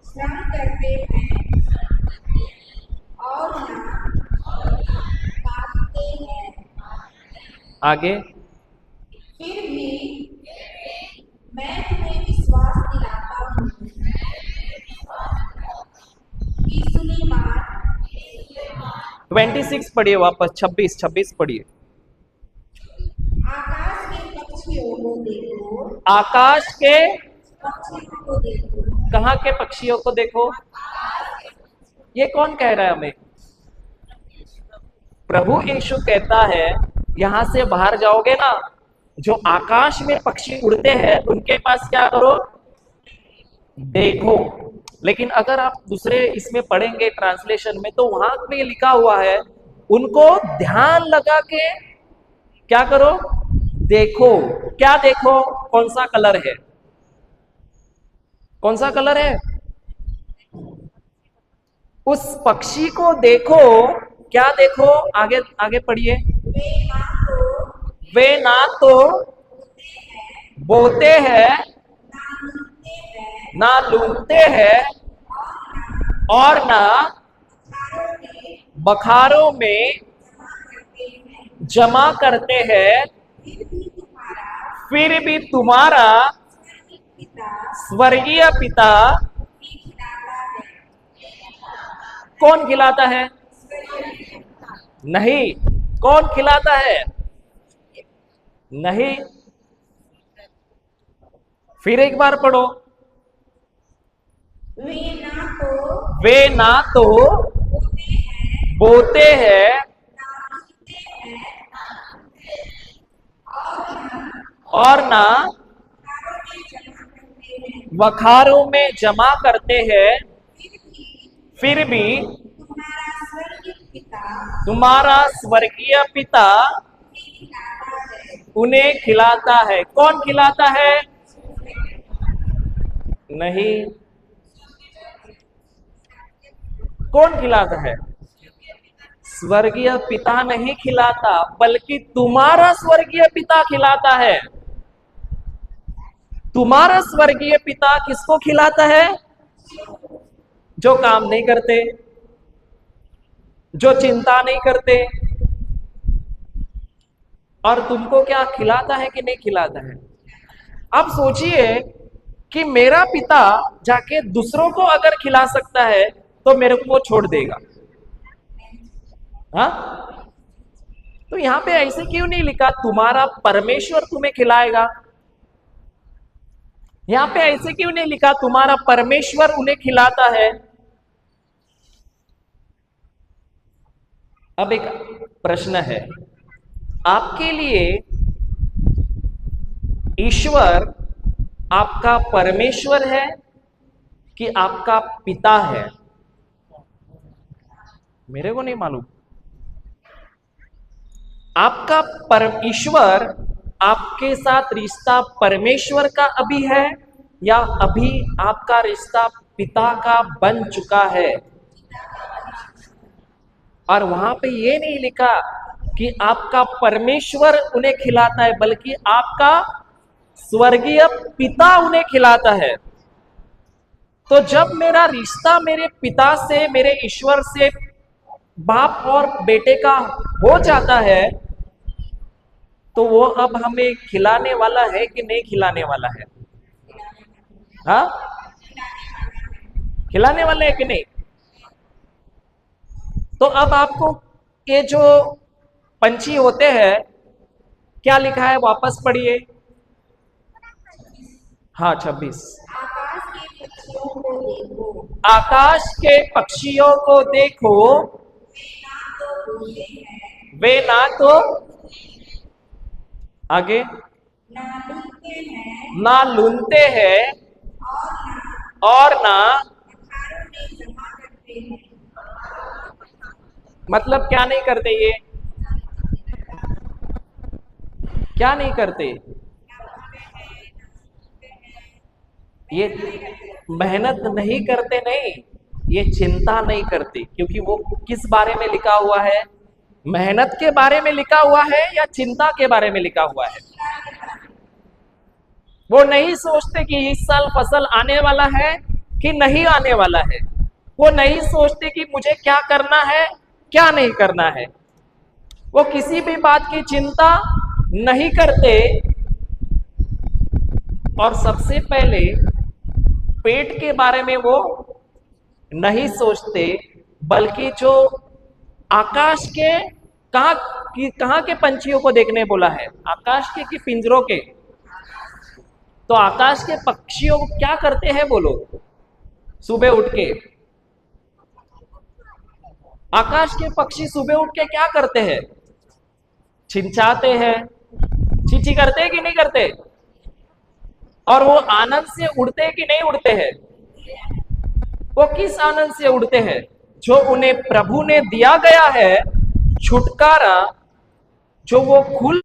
श्रम करते हैं और ना काटते हैं। आगे। फिर भी मैं तुम्हें विश्वास दिलाता हूँ कि सुनी बात 26 पढ़िए वापस। 26 पढ़िए। आकाश के पक्षियों को देखो, आकाश के पक्षियों को देखो। कहाँ के पक्षियों को देखो? ये कौन कह रहा है हमें? प्रभु यीशु कहता है, यहां से बाहर जाओगे ना, जो आकाश में पक्षी उड़ते हैं उनके पास क्या करो, देखो। लेकिन अगर आप दूसरे इसमें पढ़ेंगे ट्रांसलेशन में, तो वहां में लिखा हुआ है, उनको ध्यान लगा के क्या करो, देखो। क्या देखो? कौन सा कलर है, कौन सा कलर है? उस पक्षी को देखो। क्या देखो? आगे आगे पढ़िए। वे ना तो बोते हैं, ना लूटते हैं, और ना बखारों में जमा करते हैं, फिर भी तुम्हारा स्वर्गीय पिता कौन खिलाता है? नहीं। कौन खिलाता है? नहीं। फिर एक बार पढ़ो। वे ना तो बोते हैं और ना वखारों में जमा करते हैं, फिर भी तुम्हारा स्वर्गीय पिता उन्हें खिलाता है। कौन खिलाता है? नहीं। कौन खिलाता है? स्वर्गीय पिता नहीं खिलाता, बल्कि तुम्हारा स्वर्गीय पिता खिलाता है। तुम्हारा स्वर्गीय पिता किसको खिलाता है? जो काम नहीं करते, जो चिंता नहीं करते। और तुमको क्या खिलाता है कि नहीं खिलाता है? अब सोचिए कि मेरा पिता जाके दूसरों को अगर खिला सकता है तो मेरे को छोड़ देगा? हाँ? तो यहां पे ऐसे क्यों नहीं लिखा तुम्हारा परमेश्वर तुम्हें खिलाएगा? यहां पे ऐसे क्यों नहीं लिखा तुम्हारा परमेश्वर उन्हें खिलाता है? अब एक प्रश्न है आपके लिए, ईश्वर आपका परमेश्वर है कि आपका पिता है? मेरे को नहीं मालूम। आपका परम ईश्वर, आपके साथ रिश्ता परमेश्वर का अभी है या अभी आपका रिश्ता पिता का बन चुका है? और वहां पे ये नहीं लिखा कि आपका परमेश्वर उन्हें खिलाता है, बल्कि आपका स्वर्गीय पिता उन्हें खिलाता है। तो जब मेरा रिश्ता मेरे पिता से, मेरे ईश्वर से, बाप और बेटे का हो जाता है, तो वो अब हमें खिलाने वाला है कि नहीं खिलाने वाला है? हाँ, खिलाने वाले है कि नहीं? तो अब आपको ये जो पंछी होते हैं, क्या लिखा है वापस पढ़िए। हाँ 26। आकाश के पक्षियों को देखो, आकाश के पक्षियों को देखो, वे ना तो आगे ना लूटते हैं ना लूनते हैं और ना और ना पहाड़ों में जमा करते हैं। मतलब क्या नहीं करते? ये क्या नहीं करते? ये मेहनत नहीं करते, नहीं, ये चिंता नहीं करते। क्योंकि वो किस बारे में लिखा हुआ है? मेहनत के बारे में लिखा हुआ है या चिंता के बारे में लिखा हुआ है? वो नहीं सोचते कि इस साल फसल आने वाला है कि नहीं आने वाला है। वो नहीं सोचते कि मुझे क्या करना है, क्या नहीं करना है। वो किसी भी बात की चिंता नहीं करते। और सबसे पहले पेट के बारे में वो नहीं सोचते, बल्कि जो आकाश के कहाँ के पंछियों को देखने बोला है? आकाश के कि पिंजरों के? तो आकाश के पक्षियों को क्या करते हैं वो लोग? सुबह उठ के आकाश के पक्षी सुबह उठ के क्या करते हैं? छिंचाते हैं, चींची करते हैं कि नहीं करते? और वो आनंद से उड़ते हैं कि नहीं उड़ते हैं? वो किस आनंद से उड़ते हैं? जो उन्हें प्रभु ने दिया गया है छुटकारा, जो वो खुल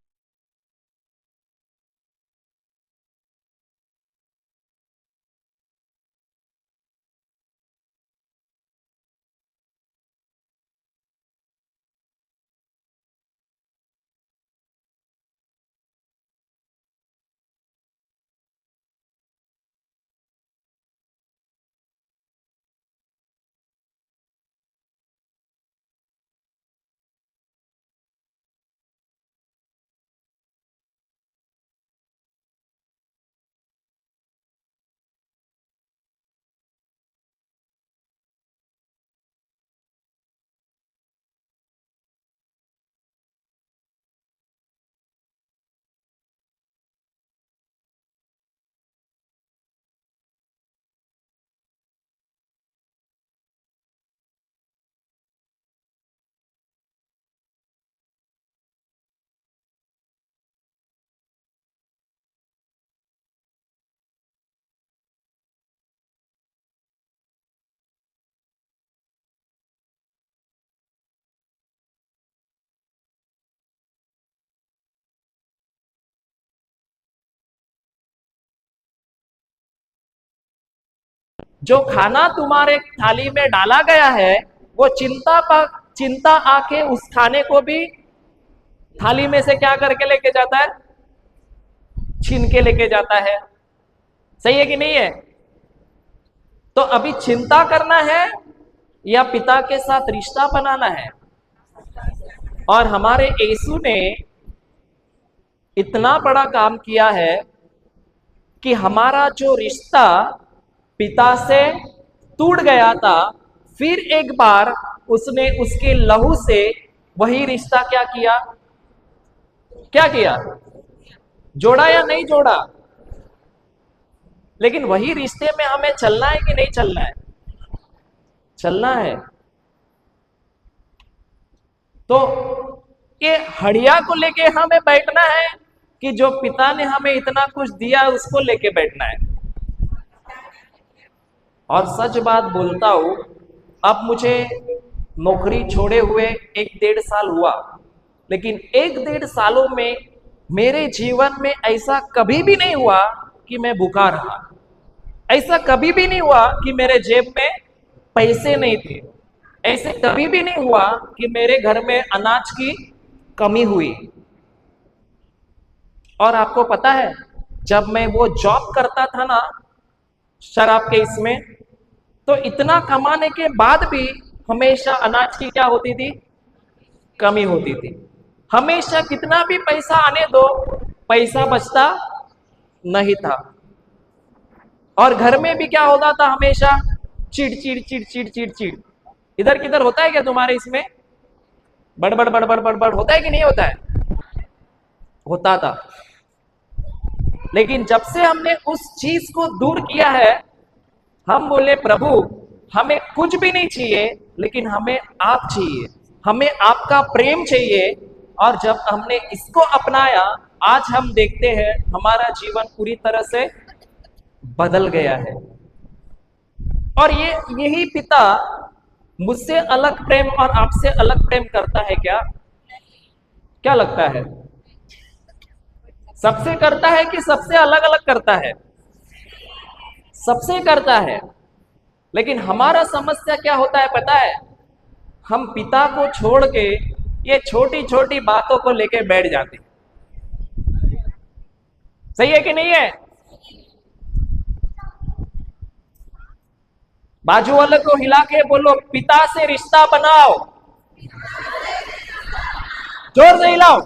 जो खाना तुम्हारे थाली में डाला गया है, वो चिंता आके उस खाने को भी थाली में से क्या करके लेके जाता है? छीन के लेके जाता है। सही है कि नहीं है? तो अभी चिंता करना है या पिता के साथ रिश्ता बनाना है? और हमारे यीशु ने इतना बड़ा काम किया है कि हमारा जो रिश्ता पिता से टूट गया था, फिर एक बार उसने उसके लहू से वही रिश्ता क्या किया? क्या किया? जोड़ा या नहीं जोड़ा? लेकिन वही रिश्ते में हमें चलना है कि नहीं चलना है? चलना है। तो ये हड़िया को लेके हमें बैठना है कि जो पिता ने हमें इतना कुछ दिया उसको लेके बैठना है? और सच बात बोलता हूं, अब मुझे नौकरी छोड़े हुए 1-1.5 साल हुआ, लेकिन 1-1.5 सालों में मेरे जीवन में ऐसा कभी भी नहीं हुआ कि मैं भूखा रहा। ऐसा कभी भी नहीं हुआ कि मेरे जेब में पैसे नहीं थे। ऐसे कभी भी नहीं हुआ कि मेरे घर में अनाज की कमी हुई। और आपको पता है, जब मैं वो जॉब करता था ना शराब के इसमें, तो इतना कमाने के बाद भी हमेशा अनाज की क्या होती थी? कमी होती थी। हमेशा कितना भी पैसा आने दो, पैसा बचता नहीं था। और घर में भी क्या होता था? हमेशा चिड़ चिड़ चिड़ चिड़ चिड़ चिड़। इधर किधर होता है क्या तुम्हारे इसमें? बड़बड़ बड़बड़ बड़बड़ होता है कि नहीं होता है? होता था। लेकिन जब से हमने उस चीज को दूर किया है, हम बोले प्रभु हमें कुछ भी नहीं चाहिए, लेकिन हमें आप चाहिए, हमें आपका प्रेम चाहिए। और जब हमने इसको अपनाया, आज हम देखते हैं हमारा जीवन पूरी तरह से बदल गया है। और यही पिता मुझसे अलग प्रेम और आपसे अलग प्रेम करता है क्या? क्या लगता है? सबसे करता है कि सबसे अलग अलग करता है? सबसे करता है। लेकिन हमारा समस्या क्या होता है पता है? हम पिता को छोड़ के ये छोटी छोटी बातों को लेके बैठ जाते हैं। सही है कि नहीं है? बाजू वाले को हिला के बोलो, पिता से रिश्ता बनाओ। जोर से हिलाओ।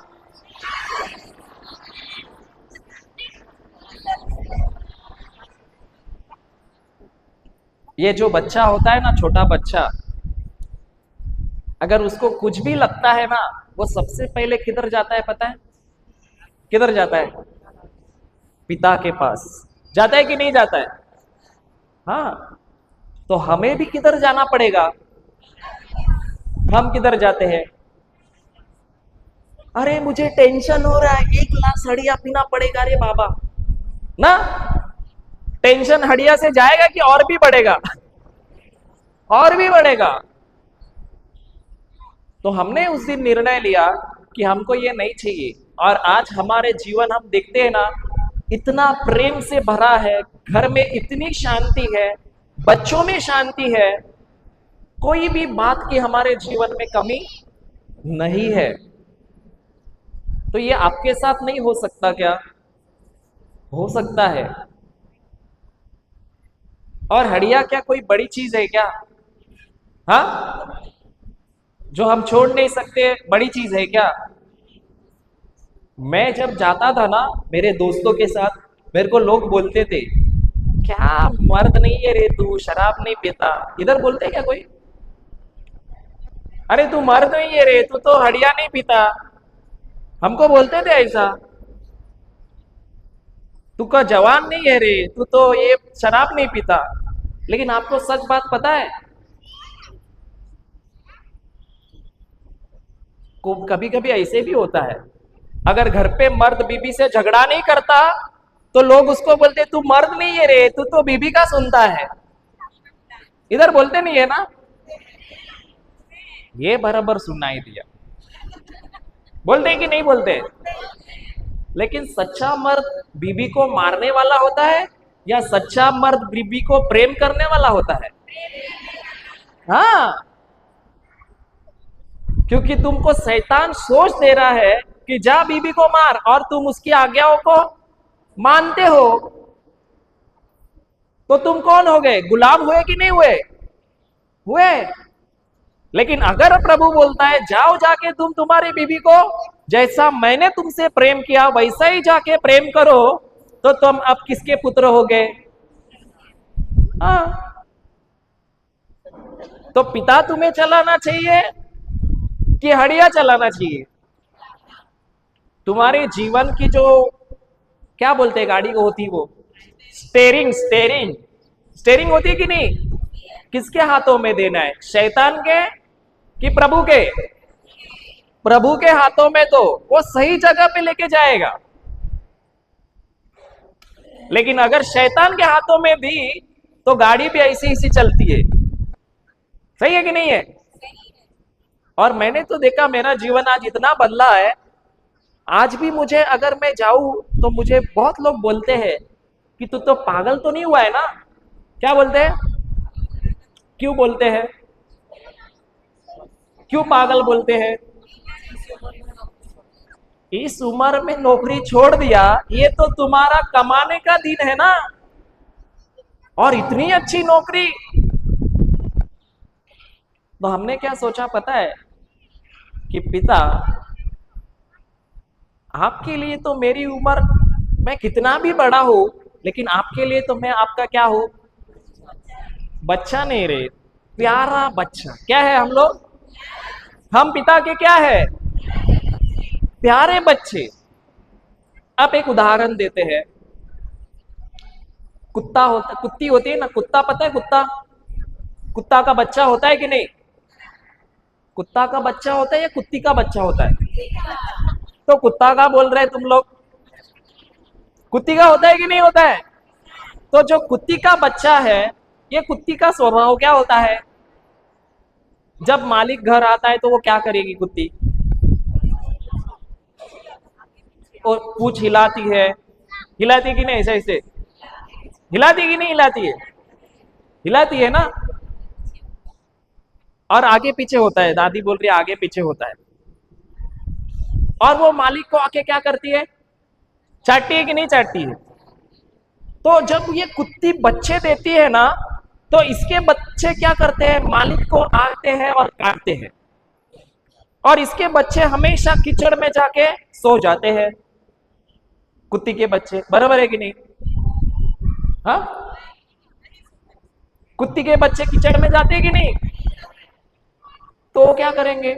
ये जो बच्चा होता है ना, छोटा बच्चा, अगर उसको कुछ भी लगता है ना, वो सबसे पहले किधर जाता है पता है? किधर जाता है? पिता के पास जाता है कि नहीं जाता है? हाँ, तो हमें भी किधर जाना पड़ेगा? हम किधर जाते हैं? अरे मुझे टेंशन हो रहा है, 1 ग्लास हड़िया पीना पड़ेगा रे बाबा ना। टेंशन हड़िया से जाएगा कि और भी बढ़ेगा? और भी बढ़ेगा। तो हमने उस दिन निर्णय लिया कि हमको ये नहीं चाहिए। और आज हमारे जीवन हम देखते हैं ना, इतना प्रेम से भरा है, घर में इतनी शांति है, बच्चों में शांति है, कोई भी बात की हमारे जीवन में कमी नहीं है। तो ये आपके साथ नहीं हो सकता क्या? हो सकता है। और हड़िया क्या कोई बड़ी चीज है क्या? हाँ, जो हम छोड़ नहीं सकते, बड़ी चीज है क्या? मैं जब जाता था ना मेरे दोस्तों के साथ, मेरे को लोग बोलते थे, क्या मर्द नहीं है रे तू, शराब नहीं पीता। इधर बोलते क्या कोई? अरे तू मर्द नहीं है रे, तू तो हड़िया नहीं पीता। हमको बोलते थे ऐसा। तू का जवान नहीं है रे, तू तो ये शराब नहीं पीता। लेकिन आपको सच बात पता है, कभी कभी ऐसे भी होता है, अगर घर पे मर्द बीबी से झगड़ा नहीं करता तो लोग उसको बोलते तू मर्द नहीं है रे, तू तो बीबी का सुनता है। इधर बोलते नहीं है ना? ये बराबर सुनाई दिया। बोलते कि नहीं बोलते? लेकिन सच्चा मर्द बीबी को मारने वाला होता है या सच्चा मर्द बीबी को प्रेम करने वाला होता है? हाँ, क्योंकि तुमको शैतान सोच दे रहा है कि जा बीबी को मार, और तुम उसकी आज्ञाओं को मानते हो, तो तुम कौन हो गए? गुलाम हुए कि नहीं हुए? हुए। लेकिन अगर प्रभु बोलता है जाओ जाके तुम तुम्हारी बीबी को जैसा मैंने तुमसे प्रेम किया वैसा ही जाके प्रेम करो, तो तुम अब किसके पुत्र हो गए? हाँ, तो पिता तुम्हें चलाना चाहिए कि हड़िया चलाना चाहिए? तुम्हारे जीवन की जो क्या बोलते हैं गाड़ी को होती, वो स्टेयरिंग स्टेयरिंग स्टेयरिंग होती है कि नहीं? किसके हाथों में देना है? शैतान के कि प्रभु के? प्रभु के हाथों में, तो वो सही जगह पे लेके जाएगा। लेकिन अगर शैतान के हाथों में दी तो गाड़ी भी ऐसी ऐसी चलती है। सही है कि नहीं है? और मैंने तो देखा मेरा जीवन आज इतना बदला है, आज भी मुझे अगर मैं जाऊं तो मुझे बहुत लोग बोलते हैं कि तू तो पागल तो नहीं हुआ है ना। क्या बोलते हैं? क्यों बोलते हैं? क्यों पागल बोलते हैं? इस उम्र में नौकरी छोड़ दिया, ये तो तुम्हारा कमाने का दिन है ना, और इतनी अच्छी नौकरी। तो हमने क्या सोचा पता है कि पिता, आपके लिए तो मेरी उम्र, मैं कितना भी बड़ा हूं, लेकिन आपके लिए तो मैं आपका क्या हूं? बच्चा नहीं रे, प्यारा बच्चा। क्या है हम लोग? हम पिता के क्या है? प्यारे बच्चे। अब एक उदाहरण देते हैं। कुत्ता होता, कुत्ती होती है ना, कुत्ता पता है? कुत्ता, कुत्ता का बच्चा होता है कि नहीं? कुत्ता का बच्चा होता है या कुत्ती का बच्चा होता है? तो कुत्ता का बोल रहे तुम लोग, कुत्ती का होता है कि नहीं होता है? तो जो कुत्ती का बच्चा है, ये कुत्ती का स्वभाव क्या होता है? जब मालिक घर आता है तो वो क्या करेगी कुत्ती? और पूछ हिलाती है, हिलाती है कि नहीं? ऐसे ऐसे हिलाती है कि नहीं हिलाती है? हिलाती है ना। और आगे पीछे होता है, दादी बोल रही है आगे पीछे होता है। और वो मालिक को आके क्या करती है? चाटती है कि नहीं चाटती है? तो जब ये कुत्ती बच्चे देती है ना, तो इसके बच्चे क्या करते हैं? मालिक को आते हैं और काटते हैं, और इसके बच्चे हमेशा कीचड़ में जाके सो जाते हैं। कुत्ती के बच्चे, बराबर है कि नहीं? हाँ, कुत्ती के बच्चे कीचड़ में जाते हैं कि नहीं? तो वो क्या करेंगे?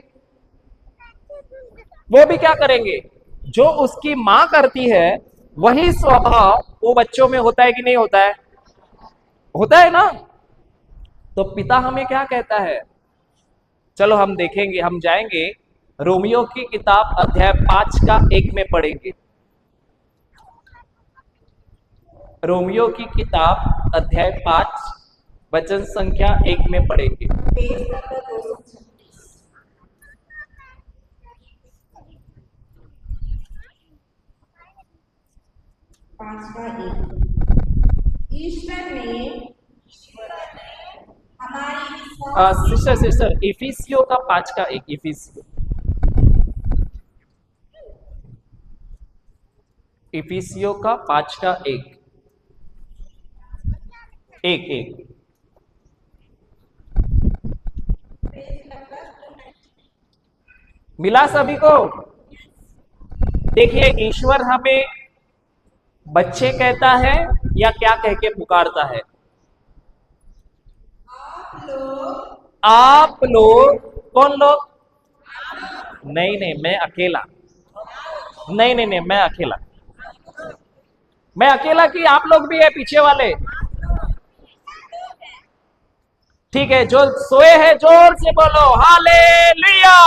वो भी क्या करेंगे? जो उसकी मां करती है वही स्वभाव वो बच्चों में होता है कि नहीं होता है? होता है ना। तो पिता हमें क्या कहता है? चलो हम देखेंगे, हम जाएंगे रोमियो की किताब अध्याय 5 का 1 में पढ़ेंगे। रोमियो की किताब अध्याय 5 वचन संख्या 1 में पढ़ेंगे। ईश्वर ने हमारी सिस्टर सिस्टर इफिसियो का 5 का 1, इफिसियो, इफिसियो का 5 का 1, 1 मिला सभी को? देखिए, ईश्वर हमें बच्चे कहता है या क्या कह के पुकारता है? आप लोग। कौन लोग? नहीं नहीं, मैं अकेला। नहीं नहीं नहीं, मैं अकेला। मैं अकेला कि आप लोग भी है पीछे वाले? ठीक है, जो सोए हैं जोर से बोलो हालेलुया।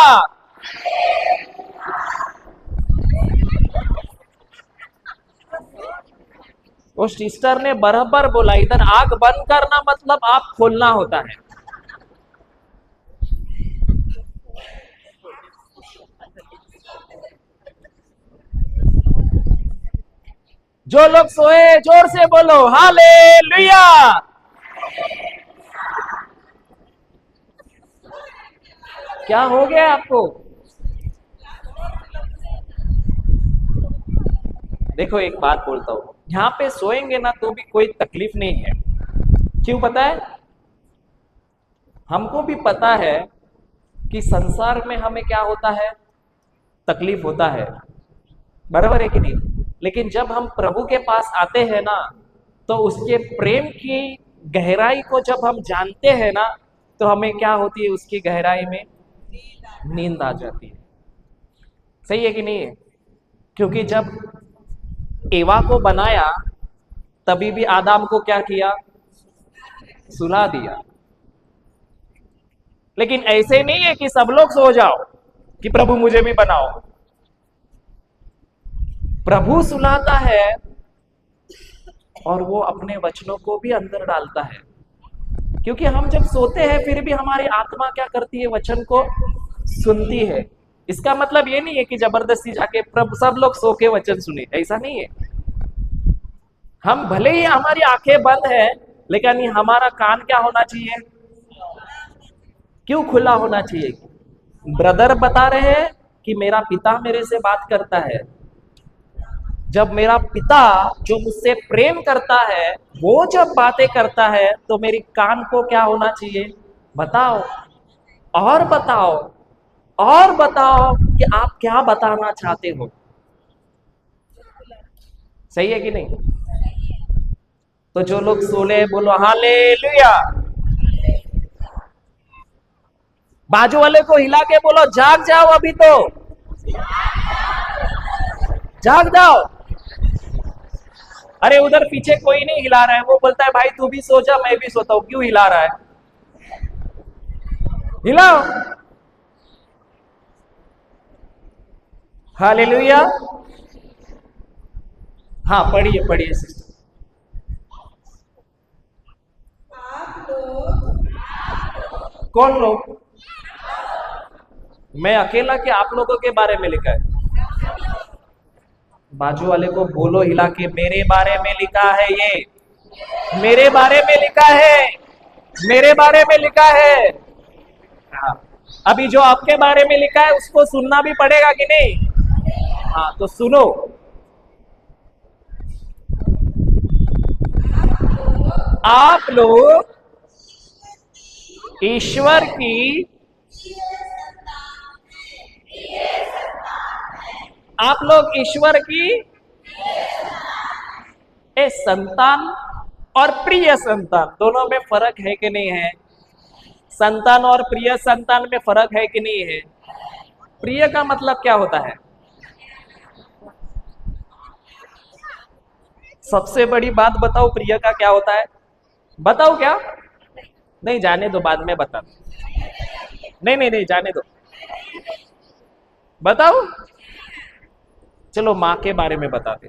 वो सिस्टर ने बराबर बोला, इधर आग बंद करना मतलब आग खोलना होता है। जो लोग सोए जोर से बोलो हालेलुया। क्या हो गया आपको? देखो एक बात बोलता हूं, यहां पे सोएंगे ना तो भी कोई तकलीफ नहीं है। क्यों पता है? हमको भी पता है कि संसार में हमें क्या होता है? तकलीफ होता है, बराबर है कि नहीं? लेकिन जब हम प्रभु के पास आते हैं ना, तो उसके प्रेम की गहराई को जब हम जानते हैं ना, तो हमें क्या होती है? उसकी गहराई में नींद आ जाती है। सही है कि नहीं है? क्योंकि जब एवा को बनाया तभी भी आदम को क्या किया? सुला दिया। लेकिन ऐसे नहीं है कि सब लोग सो जाओ कि प्रभु मुझे भी बनाओ। प्रभु सुलाता है और वो अपने वचनों को भी अंदर डालता है। क्योंकि हम जब सोते हैं फिर भी हमारी आत्मा क्या करती है? वचन को सुनती है। इसका मतलब ये नहीं है कि जबरदस्ती जाके प्रभु सब लोग सो के वचन सुने, ऐसा नहीं है। हम भले ही हमारी आंखें बंद है, लेकिन हमारा कान क्या होना चाहिए? क्यों खुला होना चाहिए? ब्रदर बता रहे हैं कि मेरा पिता मेरे से बात करता है। जब मेरा पिता जो मुझसे प्रेम करता है वो जब बातें करता है तो मेरी कान को क्या होना चाहिए? बताओ और बताओ और बताओ कि आप क्या बताना चाहते हो। सही है कि नहीं? तो जो लोग सोले बोलो हालेलुया। बाजू वाले को हिला के बोलो जाग जाओ, अभी तो जाग जाओ। अरे उधर पीछे कोई नहीं हिला रहा है, वो बोलता है भाई तू भी सो जा, मैं भी सोता हूं, क्यों हिला रहा है? हिलाओ। हालेलुया। हाँ पढ़िए पढ़िए सिस्टर। आप लोग कौन लोग? मैं अकेला कि आप लोगों के बारे में लिखा है? बाजू वाले को बोलो हिला के मेरे बारे में लिखा है, ये मेरे बारे में लिखा है, मेरे बारे में लिखा है। हाँ। अभी जो आपके बारे में लिखा है उसको सुनना भी पड़ेगा कि नहीं? हाँ तो सुनो। आप लोग ईश्वर की आप लोग ईश्वर की संतान और प्रिय संतान, दोनों में फर्क है कि नहीं है? संतान और प्रिय संतान में फर्क है कि नहीं है? प्रिय का मतलब क्या होता है? सबसे बड़ी बात बताओ, प्रिय का क्या होता है? बताओ क्या? नहीं जाने दो, बाद में बता। नहीं नहीं नहीं जाने दो, बताओ। चलो माँ के बारे में बताते।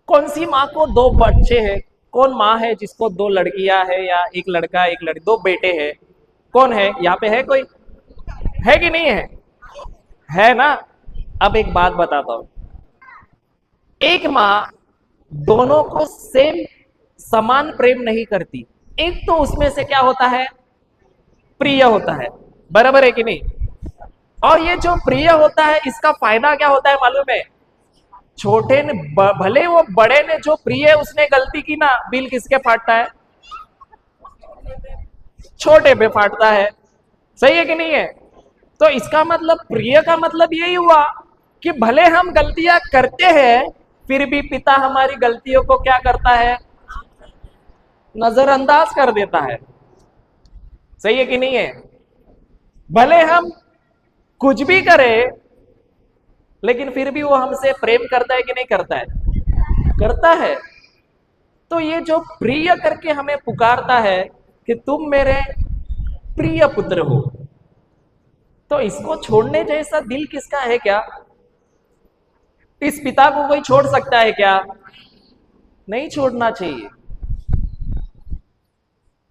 कौन सी माँ को दो बच्चे हैं? कौन माँ है जिसको दो लड़कियां है या एक लड़का एक लड़की, दो बेटे हैं? कौन है यहाँ पे? है कोई? है कि नहीं है? है ना। अब एक बात बताता हूं। एक माँ दोनों को सेम समान प्रेम नहीं करती। एक तो उसमें से क्या होता है? प्रिय होता है, बराबर है कि नहीं? और ये जो प्रिय होता है इसका फायदा क्या होता है मालूम है? छोटे ने भले वो बड़े ने जो प्रिय है उसने गलती की ना, बिल किसके फाटता है? छोटे पे फाटता है। सही है कि नहीं है? तो इसका मतलब प्रिय का मतलब यही हुआ कि भले हम गलतियां करते हैं फिर भी पिता हमारी गलतियों को क्या करता है? नजरअंदाज कर देता है। सही है कि नहीं है? भले हम कुछ भी करें लेकिन फिर भी वो हमसे प्रेम करता है कि नहीं करता है? करता है। तो ये जो प्रिय करके हमें पुकारता है कि तुम मेरे प्रिय पुत्र हो, तो इसको छोड़ने जैसा दिल किसका है क्या? इस पिता को कोई छोड़ सकता है क्या? नहीं छोड़ना चाहिए।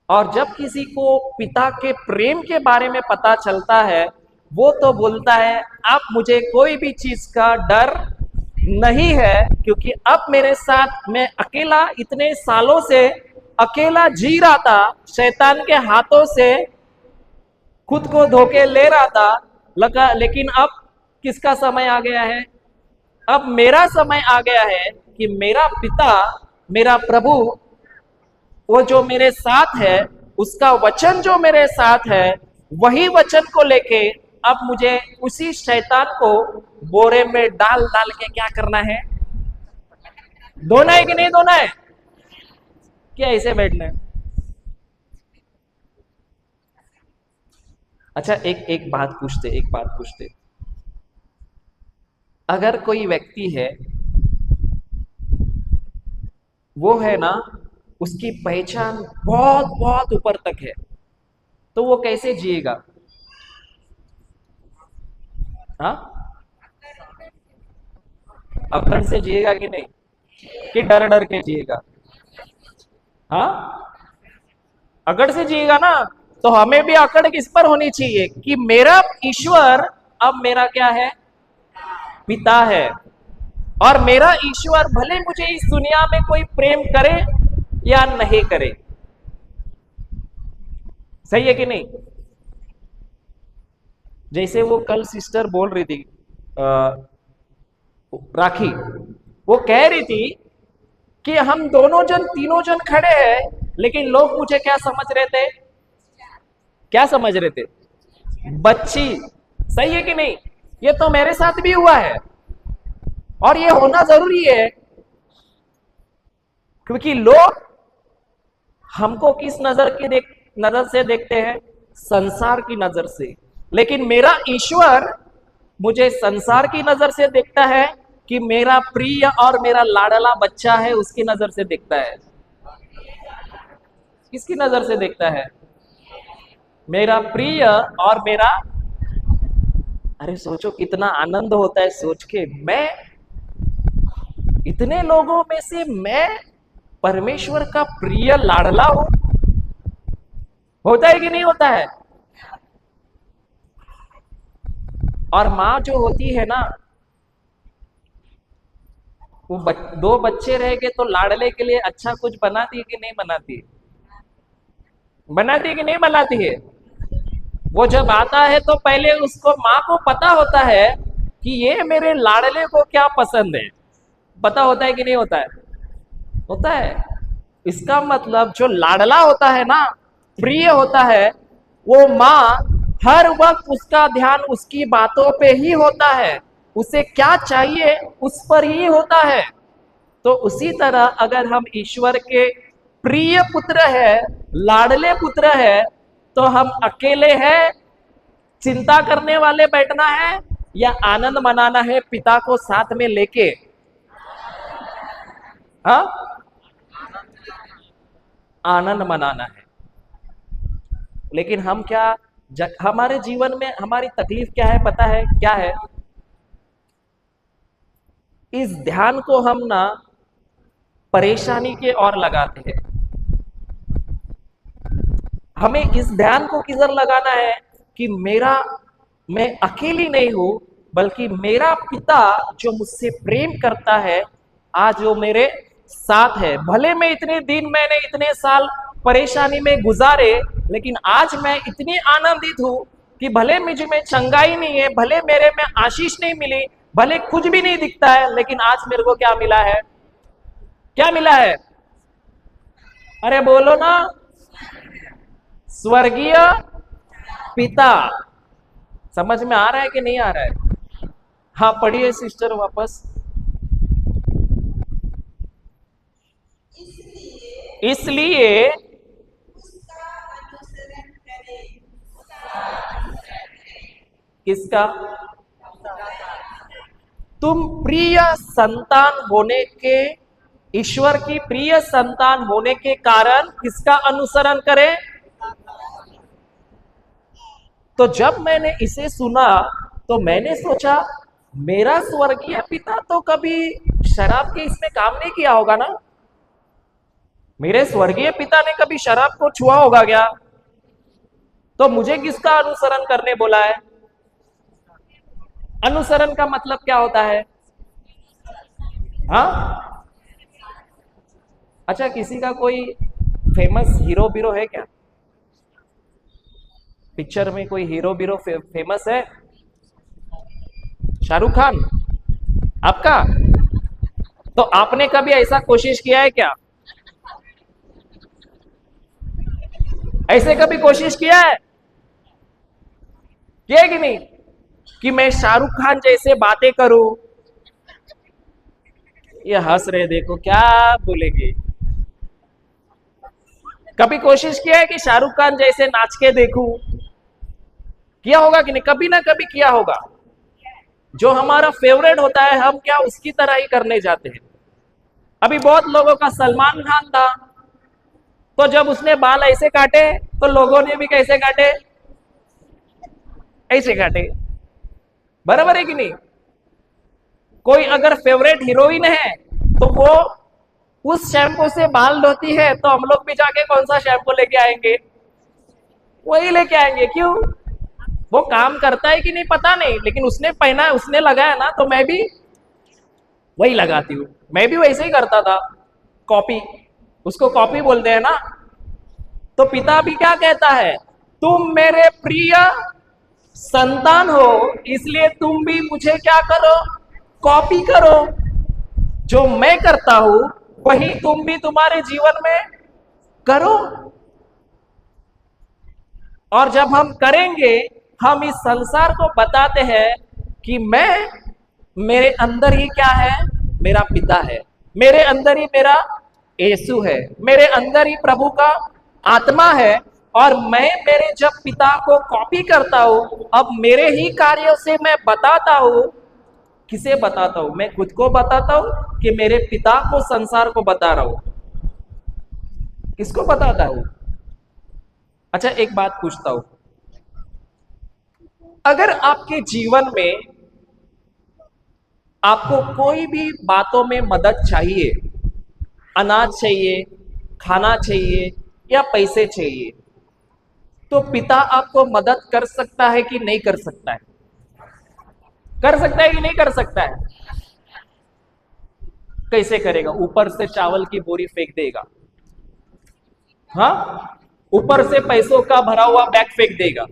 और जब किसी को पिता के प्रेम के बारे में पता चलता है वो तो बोलता है अब मुझे कोई भी चीज का डर नहीं है, क्योंकि अब मेरे साथ मैं अकेला इतने सालों से अकेला जी रहा था, शैतान के हाथों से खुद को धोखे ले रहा था लगा, लेकिन अब किसका समय आ गया है? अब मेरा समय आ गया है कि मेरा पिता, मेरा प्रभु, वो जो मेरे साथ है, उसका वचन जो मेरे साथ है, वही वचन को लेके अब मुझे उसी शैतान को बोरे में डाल डाल के क्या करना है? धोना है कि नहीं धोना है? क्या ऐसे बैठना है? अच्छा एक बात पूछते। अगर कोई व्यक्ति है, वो है ना, उसकी पहचान बहुत बहुत ऊपर तक है, तो वो कैसे जिएगा? हाँ, अकड़ से जिएगा कि नहीं? कि डर डर के जिएगा? हाँ, अकड़ से जिएगा ना। तो हमें भी अकड़ किस पर होनी चाहिए कि मेरा ईश्वर अब मेरा क्या है, पिता है। और मेरा ईश्वर भले मुझे इस दुनिया में कोई प्रेम करे या नहीं करे। सही है कि नहीं? जैसे वो कल सिस्टर बोल रही थी राखी, वो कह रही थी कि हम दोनों जन तीनों जन खड़े हैं, लेकिन लोग मुझे क्या समझ रहे थे, क्या समझ रहे थे, बच्ची। सही है कि नहीं? ये तो मेरे साथ भी हुआ है और ये होना जरूरी है, क्योंकि लोग हमको किस नजर से देखते हैं, संसार की नजर से। लेकिन मेरा ईश्वर मुझे संसार की नजर से देखता है कि मेरा प्रिय और मेरा लाडला बच्चा है, उसकी नजर से देखता है। किसकी नजर से देखता है? मेरा प्रिय और मेरा, अरे सोचो कितना आनंद होता है सोच के, मैं इतने लोगों में से मैं परमेश्वर का प्रिय लाडला हूं। होता है कि नहीं होता है? और मां जो होती है ना, वो दो बच्चे रह गए तो लाडले के लिए अच्छा कुछ बनाती है कि नहीं बनाती? बनाती है कि नहीं बनाती है? वो जब आता है तो पहले उसको, माँ को पता होता है कि ये मेरे लाडले को क्या पसंद है। पता होता है कि नहीं होता है? होता है। इसका मतलब जो लाडला होता है ना, प्रिय होता है, वो माँ हर वक्त उसका ध्यान उसकी बातों पे ही होता है, उसे क्या चाहिए उस पर ही होता है। तो उसी तरह अगर हम ईश्वर के प्रिय पुत्र है, लाडले पुत्र है, तो हम अकेले हैं, चिंता करने वाले बैठना है या आनंद मनाना है पिता को साथ में लेके? हाँ, आनंद मनाना है। लेकिन हम क्या, हमारे जीवन में हमारी तकलीफ क्या है पता है क्या है? इस ध्यान को हम ना परेशानी के ओर लगाते हैं। हमें इस ध्यान को किधर लगाना है कि मैं अकेली नहीं हूं, बल्कि मेरा पिता जो मुझसे प्रेम करता है, आज वो मेरे साथ है। भले मैं इतने दिन, मैंने इतने साल परेशानी में गुजारे, लेकिन आज मैं इतनी आनंदित हूं कि भले मुझे में चंगाई नहीं है, भले मेरे में आशीष नहीं मिली, भले कुछ भी नहीं दिखता है, लेकिन आज मेरे को क्या मिला है? क्या मिला है? अरे बोलो ना, स्वर्गीय पिता। समझ में आ रहा है कि नहीं आ रहा है? हाँ पढ़िए सिस्टर वापस। इसलिए उसका अनुसरण करें। किसका? तुम प्रिय संतान होने के, ईश्वर की प्रिय संतान होने के कारण किसका अनुसरण करें? तो जब मैंने इसे सुना तो मैंने सोचा, मेरा स्वर्गीय पिता तो कभी शराब के इसमें काम नहीं किया होगा ना? मेरे स्वर्गीय पिता ने कभी शराब को छुआ होगा क्या? तो मुझे किसका अनुसरण करने बोला है? अनुसरण का मतलब क्या होता है? हाँ, अच्छा किसी का कोई फेमस हीरो बीरो है क्या? पिक्चर में कोई हीरो बीरो फेमस है? शाहरुख खान आपका? तो आपने कभी ऐसा कोशिश किया है क्या? ऐसे कभी कोशिश किया है? किया है कि नहीं? कि मैं शाहरुख खान जैसे बातें करूं। ये हंस रहे, देखो क्या बोलेंगे। कभी कोशिश किया है कि शाहरुख खान जैसे नाच के देखूं? किया होगा कि नहीं? कभी ना कभी किया होगा। जो हमारा फेवरेट होता है, हम क्या उसकी तरह ही करने जाते हैं। अभी बहुत लोगों का सलमान खान था, तो जब उसने बाल ऐसे काटे तो लोगों ने भी कैसे काटे? ऐसे काटे। बराबर है कि नहीं? कोई अगर फेवरेट हीरोइन है तो वो उस शैम्पू से बाल धोती है, तो हम लोग भी जाके कौन सा शैम्पू लेके आएंगे? वही लेके आएंगे। क्यों? वो काम करता है कि नहीं पता नहीं, लेकिन उसने पहना है, उसने लगाया ना, तो मैं भी वही लगाती हूँ। मैं भी वैसे ही करता था, कॉपी, उसको कॉपी बोलते हैं ना। तो पिता भी क्या कहता है, तुम मेरे प्रिय संतान हो, इसलिए तुम भी मुझे क्या करो, कॉपी करो। जो मैं करता हूं वही तुम भी तुम्हारे जीवन में करो। और जब हम करेंगे, हम इस संसार को बताते हैं कि मेरे अंदर ही क्या है, मेरा पिता है, मेरे अंदर ही मेरा यीशु है, मेरे अंदर ही प्रभु का आत्मा है। और मैं मेरे जब पिता को कॉपी करता हूं, अब मेरे ही कार्यों से मैं बताता हूं। किसे बताता हूं? मैं खुद को बताता हूं कि मेरे पिता को, संसार को बता रहा हूं? किसको बताता हूं? अच्छा, एक बात पूछता हूं, अगर आपके जीवन में आपको कोई भी बातों में मदद चाहिए, अनाज चाहिए, खाना चाहिए या पैसे चाहिए, तो पिता आपको मदद कर सकता है कि नहीं कर सकता है? कर सकता है कि नहीं कर सकता है? कैसे करेगा? ऊपर से चावल की बोरी फेंक देगा, हाँ, ऊपर से पैसों का भरा हुआ बैग फेंक देगा,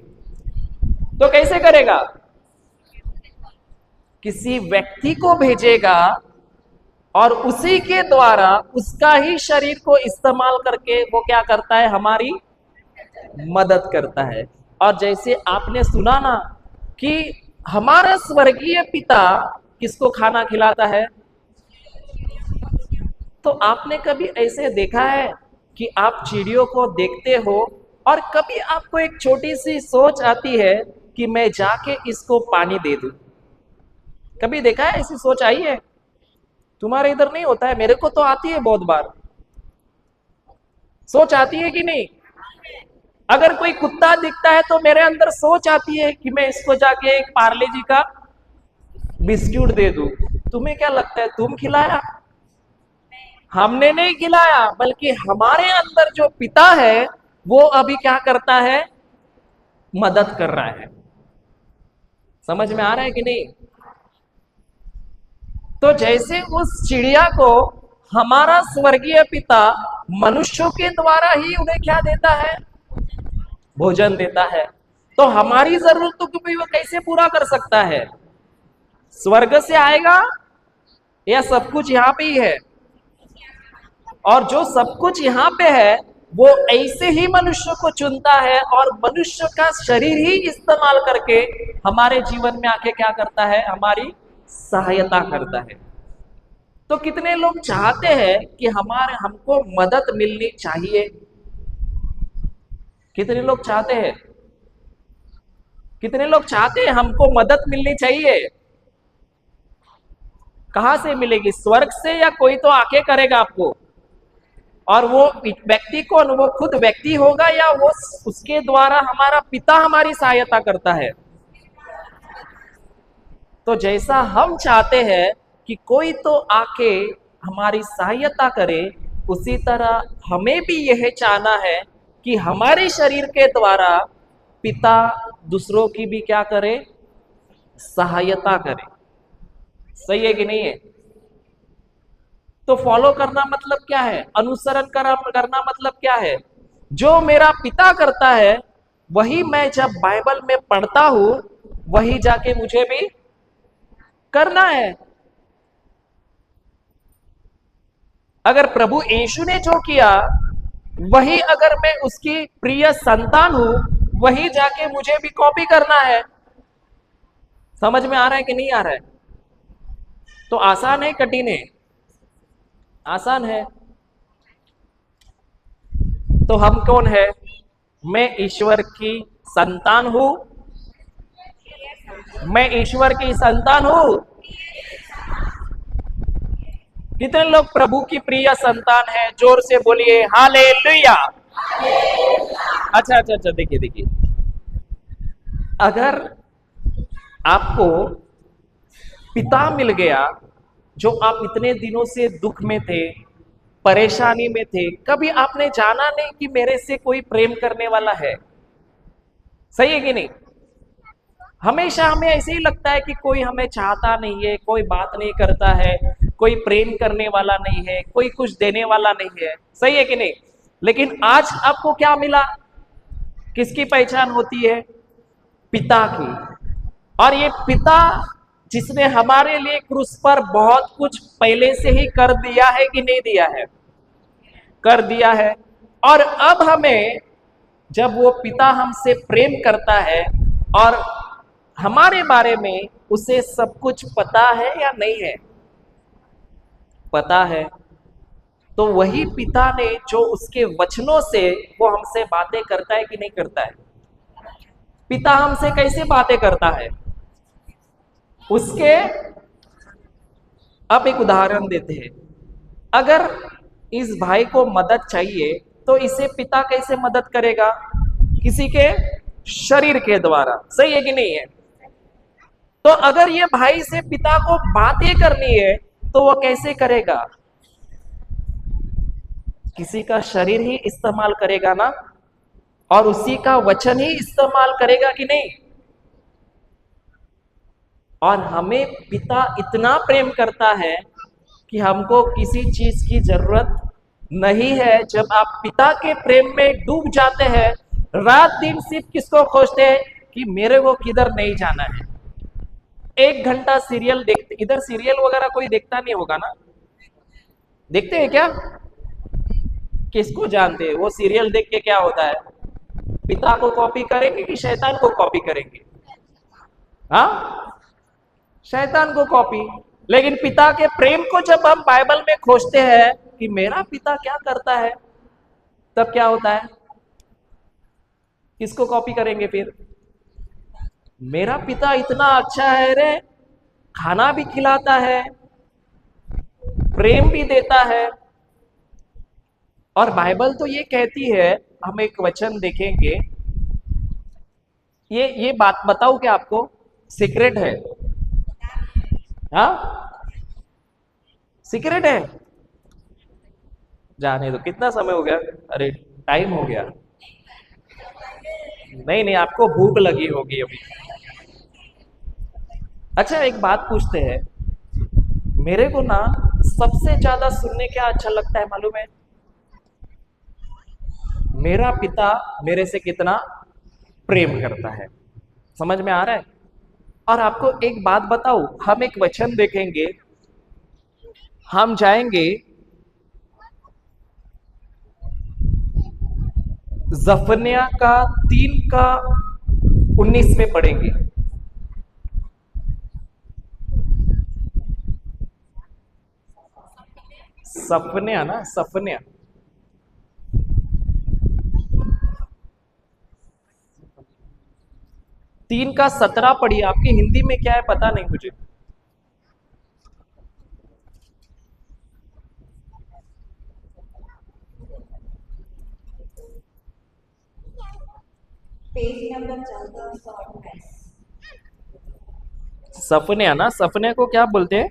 तो कैसे करेगा? किसी व्यक्ति को भेजेगा और उसी के द्वारा, उसका ही शरीर को इस्तेमाल करके वो क्या करता है, हमारी मदद करता है। और जैसे आपने सुना ना कि हमारा स्वर्गीय पिता किसको खाना खिलाता है, तो आपने कभी ऐसे देखा है कि आप चिड़ियों को देखते हो और कभी आपको एक छोटी सी सोच आती है कि मैं जाके इसको पानी दे दूं? कभी देखा है? ऐसी सोच आई है? तुम्हारे इधर नहीं होता है, मेरे को तो आती है, बहुत बार सोच आती है कि नहीं? अगर कोई कुत्ता दिखता है तो मेरे अंदर सोच आती है कि मैं इसको जाके एक पार्ले जी का बिस्कुट दे दूं। तुम्हें क्या लगता है, तुम खिलाया? हमने नहीं खिलाया, बल्कि हमारे अंदर जो पिता है वो अभी क्या करता है, मदद कर रहा है। समझ में आ रहा है कि नहीं? तो जैसे उस चिड़िया को हमारा स्वर्गीय पिता मनुष्यों के द्वारा ही उन्हें क्या देता है, भोजन देता है, तो हमारी जरूरतों को भी वो कैसे पूरा कर सकता है? स्वर्ग से आएगा या सब कुछ यहां पे ही है? और जो सब कुछ यहाँ पे है वो ऐसे ही मनुष्य को चुनता है और मनुष्य का शरीर ही इस्तेमाल करके हमारे जीवन में आके क्या करता है, हमारी सहायता करता है। तो कितने लोग चाहते हैं कि हमको मदद मिलनी चाहिए? कितने लोग चाहते हैं? कितने लोग चाहते हैं हमको मदद मिलनी चाहिए? कहां से मिलेगी? स्वर्ग से, या कोई तो आके करेगा आपको? और वो व्यक्ति कौन? वो खुद व्यक्ति होगा या वो उसके द्वारा हमारा पिता हमारी सहायता करता है? तो जैसा हम चाहते हैं कि कोई तो आके हमारी सहायता करे, उसी तरह हमें भी यह चाहना है कि हमारे शरीर के द्वारा पिता दूसरों की भी क्या करे, सहायता करे। सही है कि नहीं है? तो फॉलो करना मतलब क्या है, अनुसरण करना मतलब क्या है? जो मेरा पिता करता है वही मैं जब बाइबल में पढ़ता हूं, वही जाके मुझे भी करना है। अगर प्रभु यीशु ने जो किया वही अगर मैं उसकी प्रिय संतान हूं, वही जाके मुझे भी कॉपी करना है। समझ में आ रहा है कि नहीं आ रहा है? तो आसान है, कठिन है? आसान है। तो हम कौन है? मैं ईश्वर की संतान हूं। मैं ईश्वर की संतान हूं। कितने लोग प्रभु की प्रिय संतान है? जोर से बोलिए हालेलुया। अच्छा अच्छा अच्छा, देखिए देखिए, अगर आपको पिता मिल गया, जो आप इतने दिनों से दुख में थे, परेशानी में थे, कभी आपने जाना नहीं कि मेरे से कोई प्रेम करने वाला है, सही है कि नहीं? हमेशा हमें ऐसे ही लगता है कि कोई हमें चाहता नहीं है, कोई बात नहीं करता है, कोई प्रेम करने वाला नहीं है, कोई कुछ देने वाला नहीं है। सही है कि नहीं? लेकिन आज आपको क्या मिला? किसकी पहचान होती है? पिता की। और ये पिता जिसने हमारे लिए क्रूस पर बहुत कुछ पहले से ही कर दिया है कि नहीं दिया है? कर दिया है। और अब हमें, जब वो पिता हमसे प्रेम करता है और हमारे बारे में उसे सब कुछ पता है या नहीं है? पता है। तो वही पिता ने जो उसके वचनों से वो हमसे बातें करता है कि नहीं करता है? पिता हमसे कैसे बातें करता है? उसके, अब एक उदाहरण देते हैं। अगर इस भाई को मदद चाहिए तो इसे पिता कैसे मदद करेगा? किसी के शरीर के द्वारा। सही है कि नहीं है? तो अगर ये भाई से पिता को बातें करनी है तो वो कैसे करेगा? किसी का शरीर ही इस्तेमाल करेगा ना, और उसी का वचन ही इस्तेमाल करेगा कि नहीं? और हमें पिता इतना प्रेम करता है कि हमको किसी चीज की जरूरत नहीं है। जब आप पिता के प्रेम में डूब जाते हैं, रात दिन सिर्फ किसको खोजते हैं कि मेरे को किधर नहीं जाना है। 1 घंटा सीरियल देखते, इधर सीरियल वगैरह कोई देखता नहीं होगा ना? देखते हैं क्या? किसको जानते हैं? वो सीरियल देख के क्या होता है? पिता को कॉपी करेंगे कि शैतान को कॉपी करेंगे? हाँ, शैतान को कॉपी। लेकिन पिता के प्रेम को जब हम बाइबल में खोजते हैं कि मेरा पिता क्या करता है, तब क्या होता है? किसको कॉपी करेंगे फिर? मेरा पिता इतना अच्छा है रे, खाना भी खिलाता है, प्रेम भी देता है। और बाइबल तो ये कहती है, हम एक वचन देखेंगे, ये बात बताऊं क्या आपको? सीक्रेट है। हाँ, सीक्रेट है। जाने दो, कितना समय हो गया? अरे टाइम हो गया। नहीं नहीं, आपको भूख लगी होगी अभी। अच्छा, एक बात पूछते हैं। मेरे को ना सबसे ज्यादा सुनने क्या अच्छा लगता है मालूम है? मेरा पिता मेरे से कितना प्रेम करता है। समझ में आ रहा है? और आपको एक बात बताऊं, हम एक वचन देखेंगे, हम जाएंगे जफन्याह का 3:19 में पढ़ेंगे। सफन्याह ना, सफन्याह 3:17 पढ़िए। आपकी हिंदी में क्या है पता नहीं मुझे। Page number 1428। सफन्याह ना, सफन्याह को क्या बोलते हैं?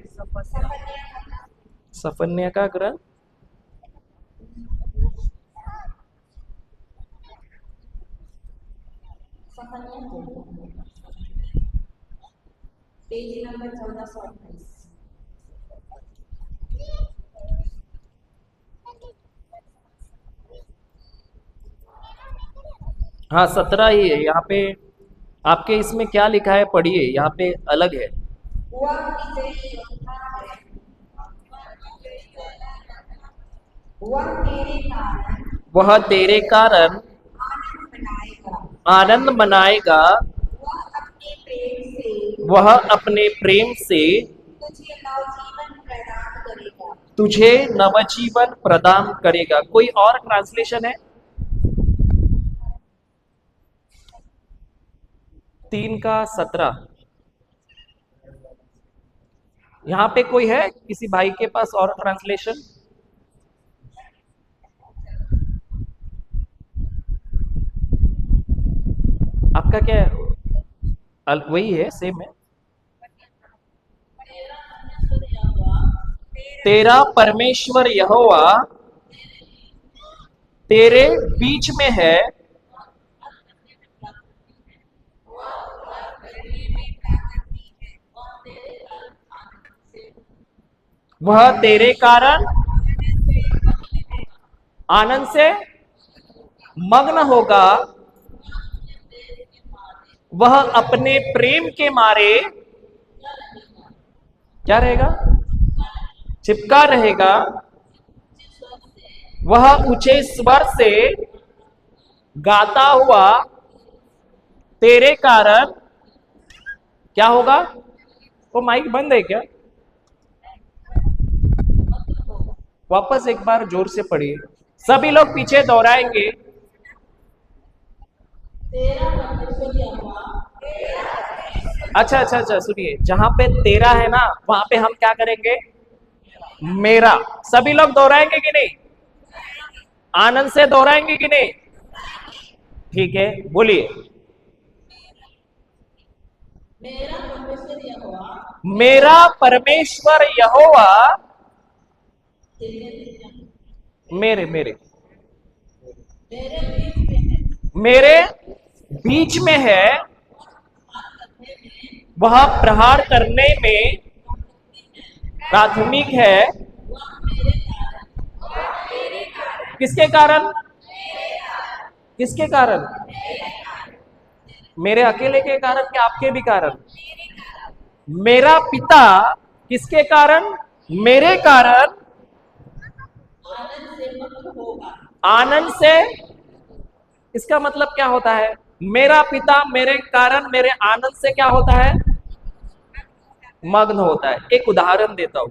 सफन्याह का ग्रंथ पेज नंबर 1428। हाँ, 17 ही है यहाँ पे। आपके इसमें क्या लिखा है पढ़िए, यहाँ पे अलग है। वह विजयी योद्धा है, वह तेरे कारण आनंद मनाएगा। आनंद मनाएगा। वह अपने प्रेम से तुझे नवजीवन प्रदान करेगा। तुझे नवजीवन प्रदान करेगा। कोई और ट्रांसलेशन है? 3:17। यहाँ पे कोई है किसी भाई के पास और ट्रांसलेशन? आपका क्या है? वही है, सेम है। तेरा परमेश्वर यहोवा तेरे बीच में है, वह तेरे कारण आनंद से मग्न होगा। वह अपने प्रेम के मारे क्या रहेगा? चिपका रहेगा। वह ऊंचे स्वर से गाता हुआ तेरे कारण क्या होगा? वो माइक बंद है क्या? वापस एक बार जोर से पढ़िए, सभी लोग पीछे दोहराएंगे। अच्छा अच्छा अच्छा, सुनिए, जहां पे तेरा है ना वहां पे हम क्या करेंगे? मेरा। सभी लोग दोहराएंगे कि नहीं? आनंद से दोहराएंगे कि नहीं? ठीक है, बोलिए। मेरा परमेश्वर यहोवा मेरे मेरे मेरे बीच में है। वह प्रहार करने में प्राथमिक है। किसके कारण? किसके कारण? मेरे अकेले के कारण कि आपके भी कारण? मेरा पिता किसके कारण? मेरे कारण आनंद से। इसका मतलब क्या होता है? मेरा पिता मेरे कारण, मेरे आनंद से क्या होता है? मग्न होता है। एक उदाहरण देता हूं।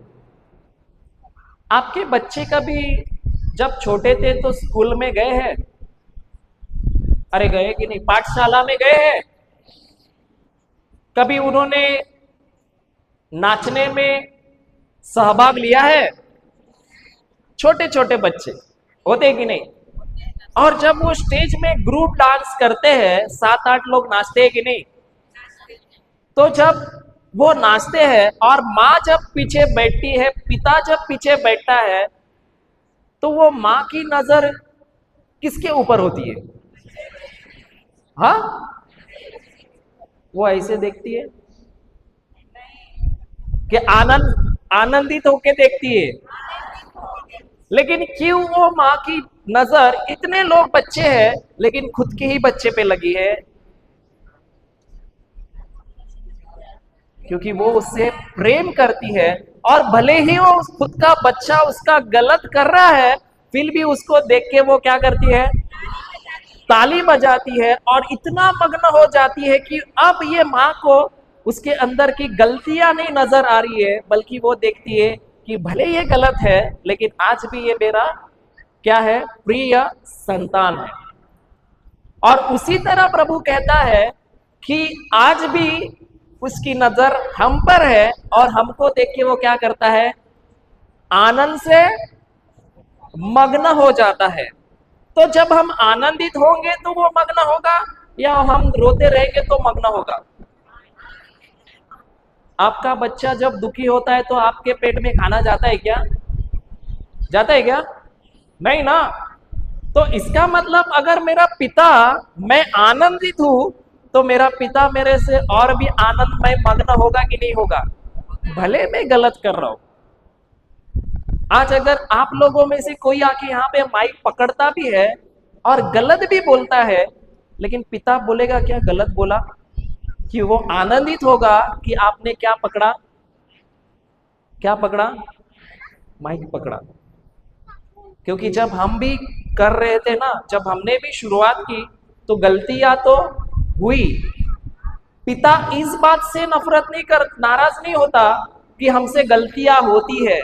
आपके बच्चे कभी जब छोटे थे तो स्कूल में गए हैं? अरे गए कि नहीं? पाठशाला में गए हैं? कभी उन्होंने नाचने में सहभाग लिया है? छोटे छोटे बच्चे होते कि नहीं? और जब वो स्टेज में ग्रुप डांस करते हैं, 7-8 लोग नाचते हैं कि नहीं? तो जब वो नाचते हैं और माँ जब पीछे बैठती है, पिता जब पीछे बैठता है, तो वो माँ की नजर किसके ऊपर होती है? हाँ, वो ऐसे देखती है कि आनंदित होके देखती है। लेकिन क्यों वो माँ की नजर, इतने लोग बच्चे हैं लेकिन खुद के ही बच्चे पे लगी है? क्योंकि वो उससे प्रेम करती है, और भले ही वो खुद का बच्चा उसका गलत कर रहा है, फिर भी उसको देख के वो क्या करती है? ताली बजाती है। और इतना मग्न हो जाती है कि अब ये माँ को उसके अंदर की गलतियां नहीं नजर आ रही है, बल्कि वो देखती है कि भले ये गलत है लेकिन आज भी ये मेरा क्या है? प्रिय संतान है। और उसी तरह प्रभु कहता है कि आज भी उसकी नजर हम पर है, और हमको देख के वो क्या करता है? आनंद से मग्न हो जाता है। तो जब हम आनंदित होंगे तो वो मग्न होगा, या हम रोते रहेंगे तो मग्न होगा? आपका बच्चा जब दुखी होता है तो आपके पेट में खाना जाता है क्या? जाता है क्या? नहीं ना। तो इसका मतलब अगर मेरा पिता, मैं आनंदित हूं, तो मेरा पिता मेरे से और भी आनंद में मग्न होगा कि नहीं होगा? भले मैं गलत कर रहा हूं। आज अगर आप लोगों में से कोई आके यहाँ पे माइक पकड़ता भी है और गलत भी बोलता है, लेकिन पिता बोलेगा क्या गलत बोला? कि वो आनंदित होगा कि आपने क्या पकड़ा? क्या पकड़ा? माइक पकड़ा। क्योंकि जब हम भी कर रहे थे ना, जब हमने भी शुरुआत की, तो गलतियां तो हुई। पिता इस बात से नाराज नहीं होता कि हमसे गलतियां होती है,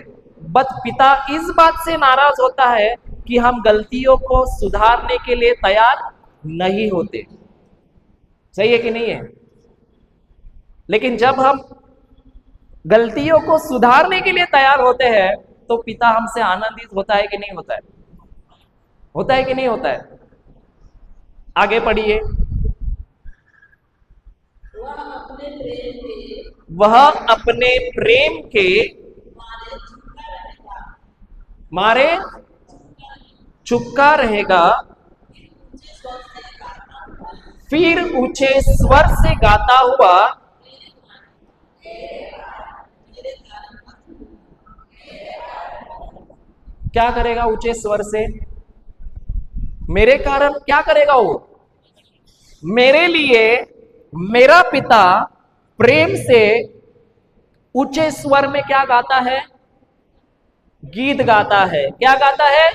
बट पिता इस बात से नाराज होता है कि हम गलतियों को सुधारने के लिए तैयार नहीं होते। सही है कि नहीं है? लेकिन जब हम गलतियों को सुधारने के लिए तैयार होते हैं, तो पिता हमसे आनंदित होता है कि नहीं होता है? होता है कि नहीं होता है? आगे पढ़िए। वह अपने प्रेम के मारे चुपका रहेगा, फिर ऊंचे स्वर से गाता हुआ क्या करेगा ऊंचे स्वर से? मेरे कारण क्या करेगा वो? मेरे लिए मेरा पिता प्रेम से ऊंचे स्वर में क्या गाता है? गीत गाता है। क्या गाता है?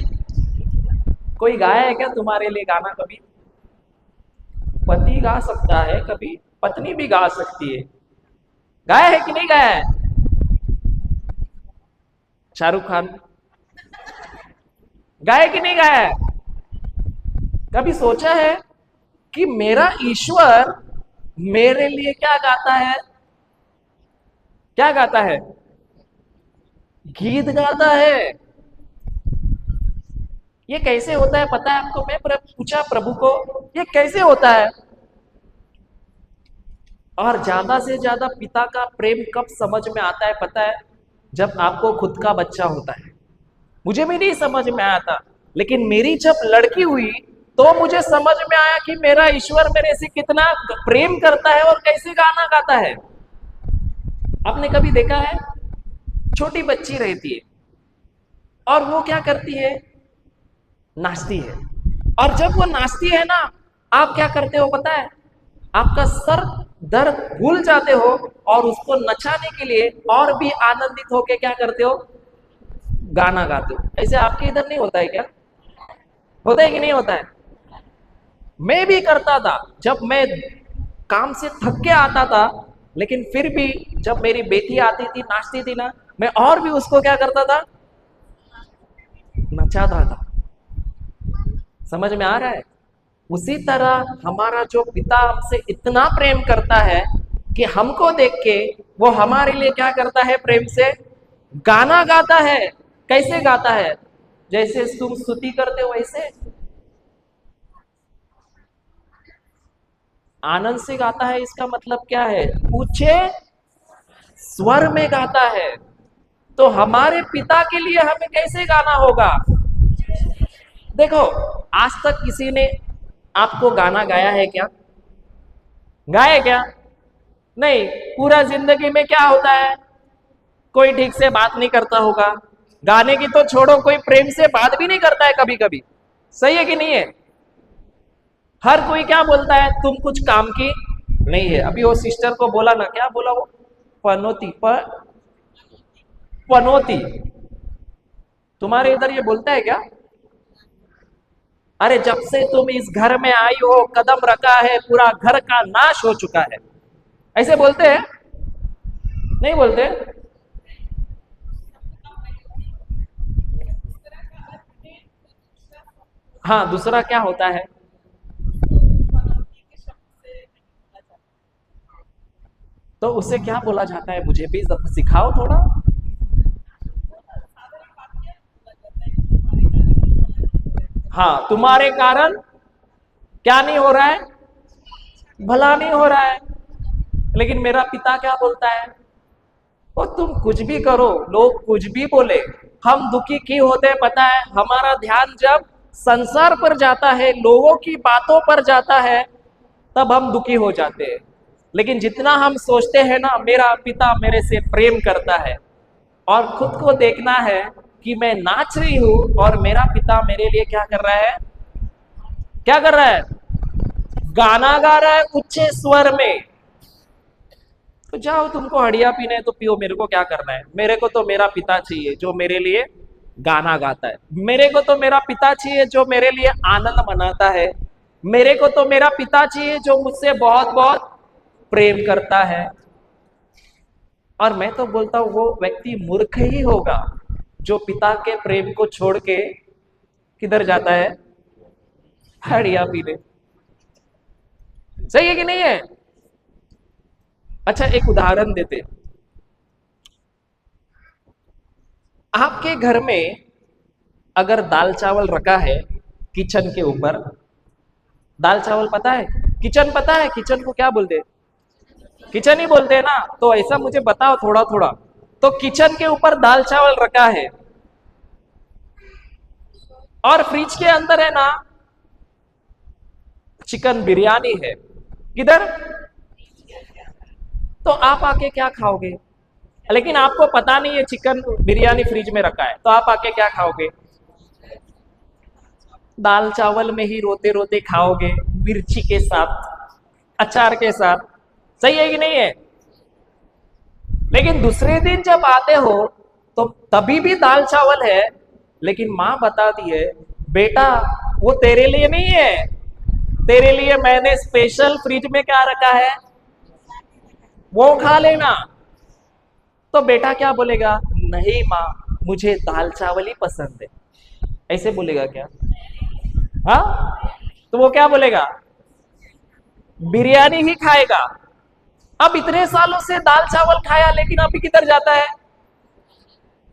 कोई गाया है क्या तुम्हारे लिए गाना कभी? पति गा सकता है, कभी पत्नी भी गा सकती है। गाया है कि नहीं गाया है? शाहरुख खान गाया कि नहीं गाया है? कभी सोचा है कि मेरा ईश्वर मेरे लिए क्या गाता है? क्या गाता है? गीत गाता है। ये कैसे होता है पता है आपको? मैं पूछा प्रभु को, ये कैसे होता है? और ज्यादा से ज्यादा पिता का प्रेम कब समझ में आता है पता है? जब आपको खुद का बच्चा होता है। मुझे भी नहीं समझ में आया था, लेकिन मेरी जब लड़की हुई तो मुझे समझ में आया कि मेरा ईश्वर मेरे से कितना प्रेम करता है और कैसे गाना गाता है। आपने कभी देखा है? छोटी बच्ची रहती है और वो क्या करती है? नाचती है। और जब वो नाचती है ना, आप क्या करते हो पता है? आपका सर दर्द भूल जाते हो और उसको नचाने के लिए और भी आनंदित होके क्या करते हो? गाना गाते हो। ऐसे आपके इधर नहीं होता है क्या? होता है कि नहीं होता है? मैं भी करता था जब मैं काम से थक के आता था, लेकिन फिर भी जब मेरी बेटी आती थी, नाचती थी ना, मैं और भी उसको क्या करता था? नचाता था। समझ में आ रहा है? उसी तरह हमारा जो पिता हमसे इतना प्रेम करता है कि हमको देख के वो हमारे लिए क्या करता है? प्रेम से गाना गाता है। कैसे गाता है? जैसे तुम स्तुति करते हो वैसे आनंद से गाता है। इसका मतलब क्या है? ऊंचे स्वर में गाता है। तो हमारे पिता के लिए हमें कैसे गाना होगा? देखो, आज तक किसी ने आपको गाना गाया है क्या? गाया क्या? नहीं। पूरा जिंदगी में क्या होता है? कोई ठीक से बात नहीं करता होगा। गाने की तो छोड़ो, कोई प्रेम से बात भी नहीं करता है कभी कभी। सही है कि नहीं है? हर कोई क्या बोलता है? तुम कुछ काम की नहीं है। अभी वो सिस्टर को बोला ना, क्या बोला वो? पनोती पनोती। तुम्हारे इधर ये बोलता है क्या? अरे जब से तुम इस घर में आई हो, कदम रखा है, पूरा घर का नाश हो चुका है। ऐसे बोलते हैं? नहीं बोलते? हाँ, दूसरा क्या होता है? तो उसे क्या बोला जाता है? मुझे भी सिखाओ थोड़ा। हाँ, तुम्हारे कारण क्या नहीं हो रहा है? भला नहीं हो रहा है। लेकिन मेरा पिता क्या बोलता है? वो तुम कुछ भी करो, लोग कुछ भी बोले, हम दुखी क्यों होते हैं पता है? हमारा ध्यान जब संसार पर जाता है, लोगों की बातों पर जाता है, तब हम दुखी हो जाते हैं। लेकिन जितना हम सोचते हैं ना, मेरा पिता मेरे से प्रेम करता है, और खुद को देखना है कि मैं नाच रही हूं और मेरा पिता मेरे लिए क्या कर रहा है? क्या कर रहा है? गाना गा रहा है ऊंचे स्वर में। तो जाओ, तुमको हड़िया पीना है तो पियो, मेरे को क्या करना है? मेरे को तो मेरा पिता चाहिए जो मेरे लिए गाना गाता है। मेरे को तो मेरा पिता चाहिए जो मेरे लिए आनंद मनाता है। मेरे को तो मेरा पिता चाहिए जो मुझसे बहुत बहुत प्रेम करता है। और मैं तो बोलता हूं वो व्यक्ति मूर्ख ही होगा जो पिता के प्रेम को छोड़ के किधर जाता है? हड़िया पीने। सही है कि नहीं है? अच्छा, एक उदाहरण देते। आपके घर में अगर दाल चावल रखा है किचन के ऊपर, दाल चावल पता है? किचन पता है? किचन को क्या बोलते हैं? किचन ही बोलते हैं ना। तो ऐसा मुझे बताओ थोड़ा थोड़ा। तो किचन के ऊपर दाल चावल रखा है और फ्रिज के अंदर है ना चिकन बिरयानी है। किधर? तो आप आके क्या खाओगे? लेकिन आपको पता नहीं है चिकन बिरयानी फ्रिज में रखा है, तो आप आके क्या खाओगे? दाल चावल में ही रोते रोते खाओगे, मिर्ची के साथ, अचार के साथ। सही है कि नहीं है? लेकिन दूसरे दिन जब आते हो तो तभी भी दाल चावल है, लेकिन मां बताती है बेटा वो तेरे लिए नहीं है, तेरे लिए मैंने स्पेशल फ्रिज में क्या रखा है, वो खा लेना। तो बेटा क्या बोलेगा? नहीं माँ, मुझे दाल चावल ही पसंद है। ऐसे बोलेगा क्या? हाँ, तो वो क्या बोलेगा? बिरयानी ही खाएगा। अब इतने सालों से दाल चावल खाया, लेकिन अभी किधर जाता है?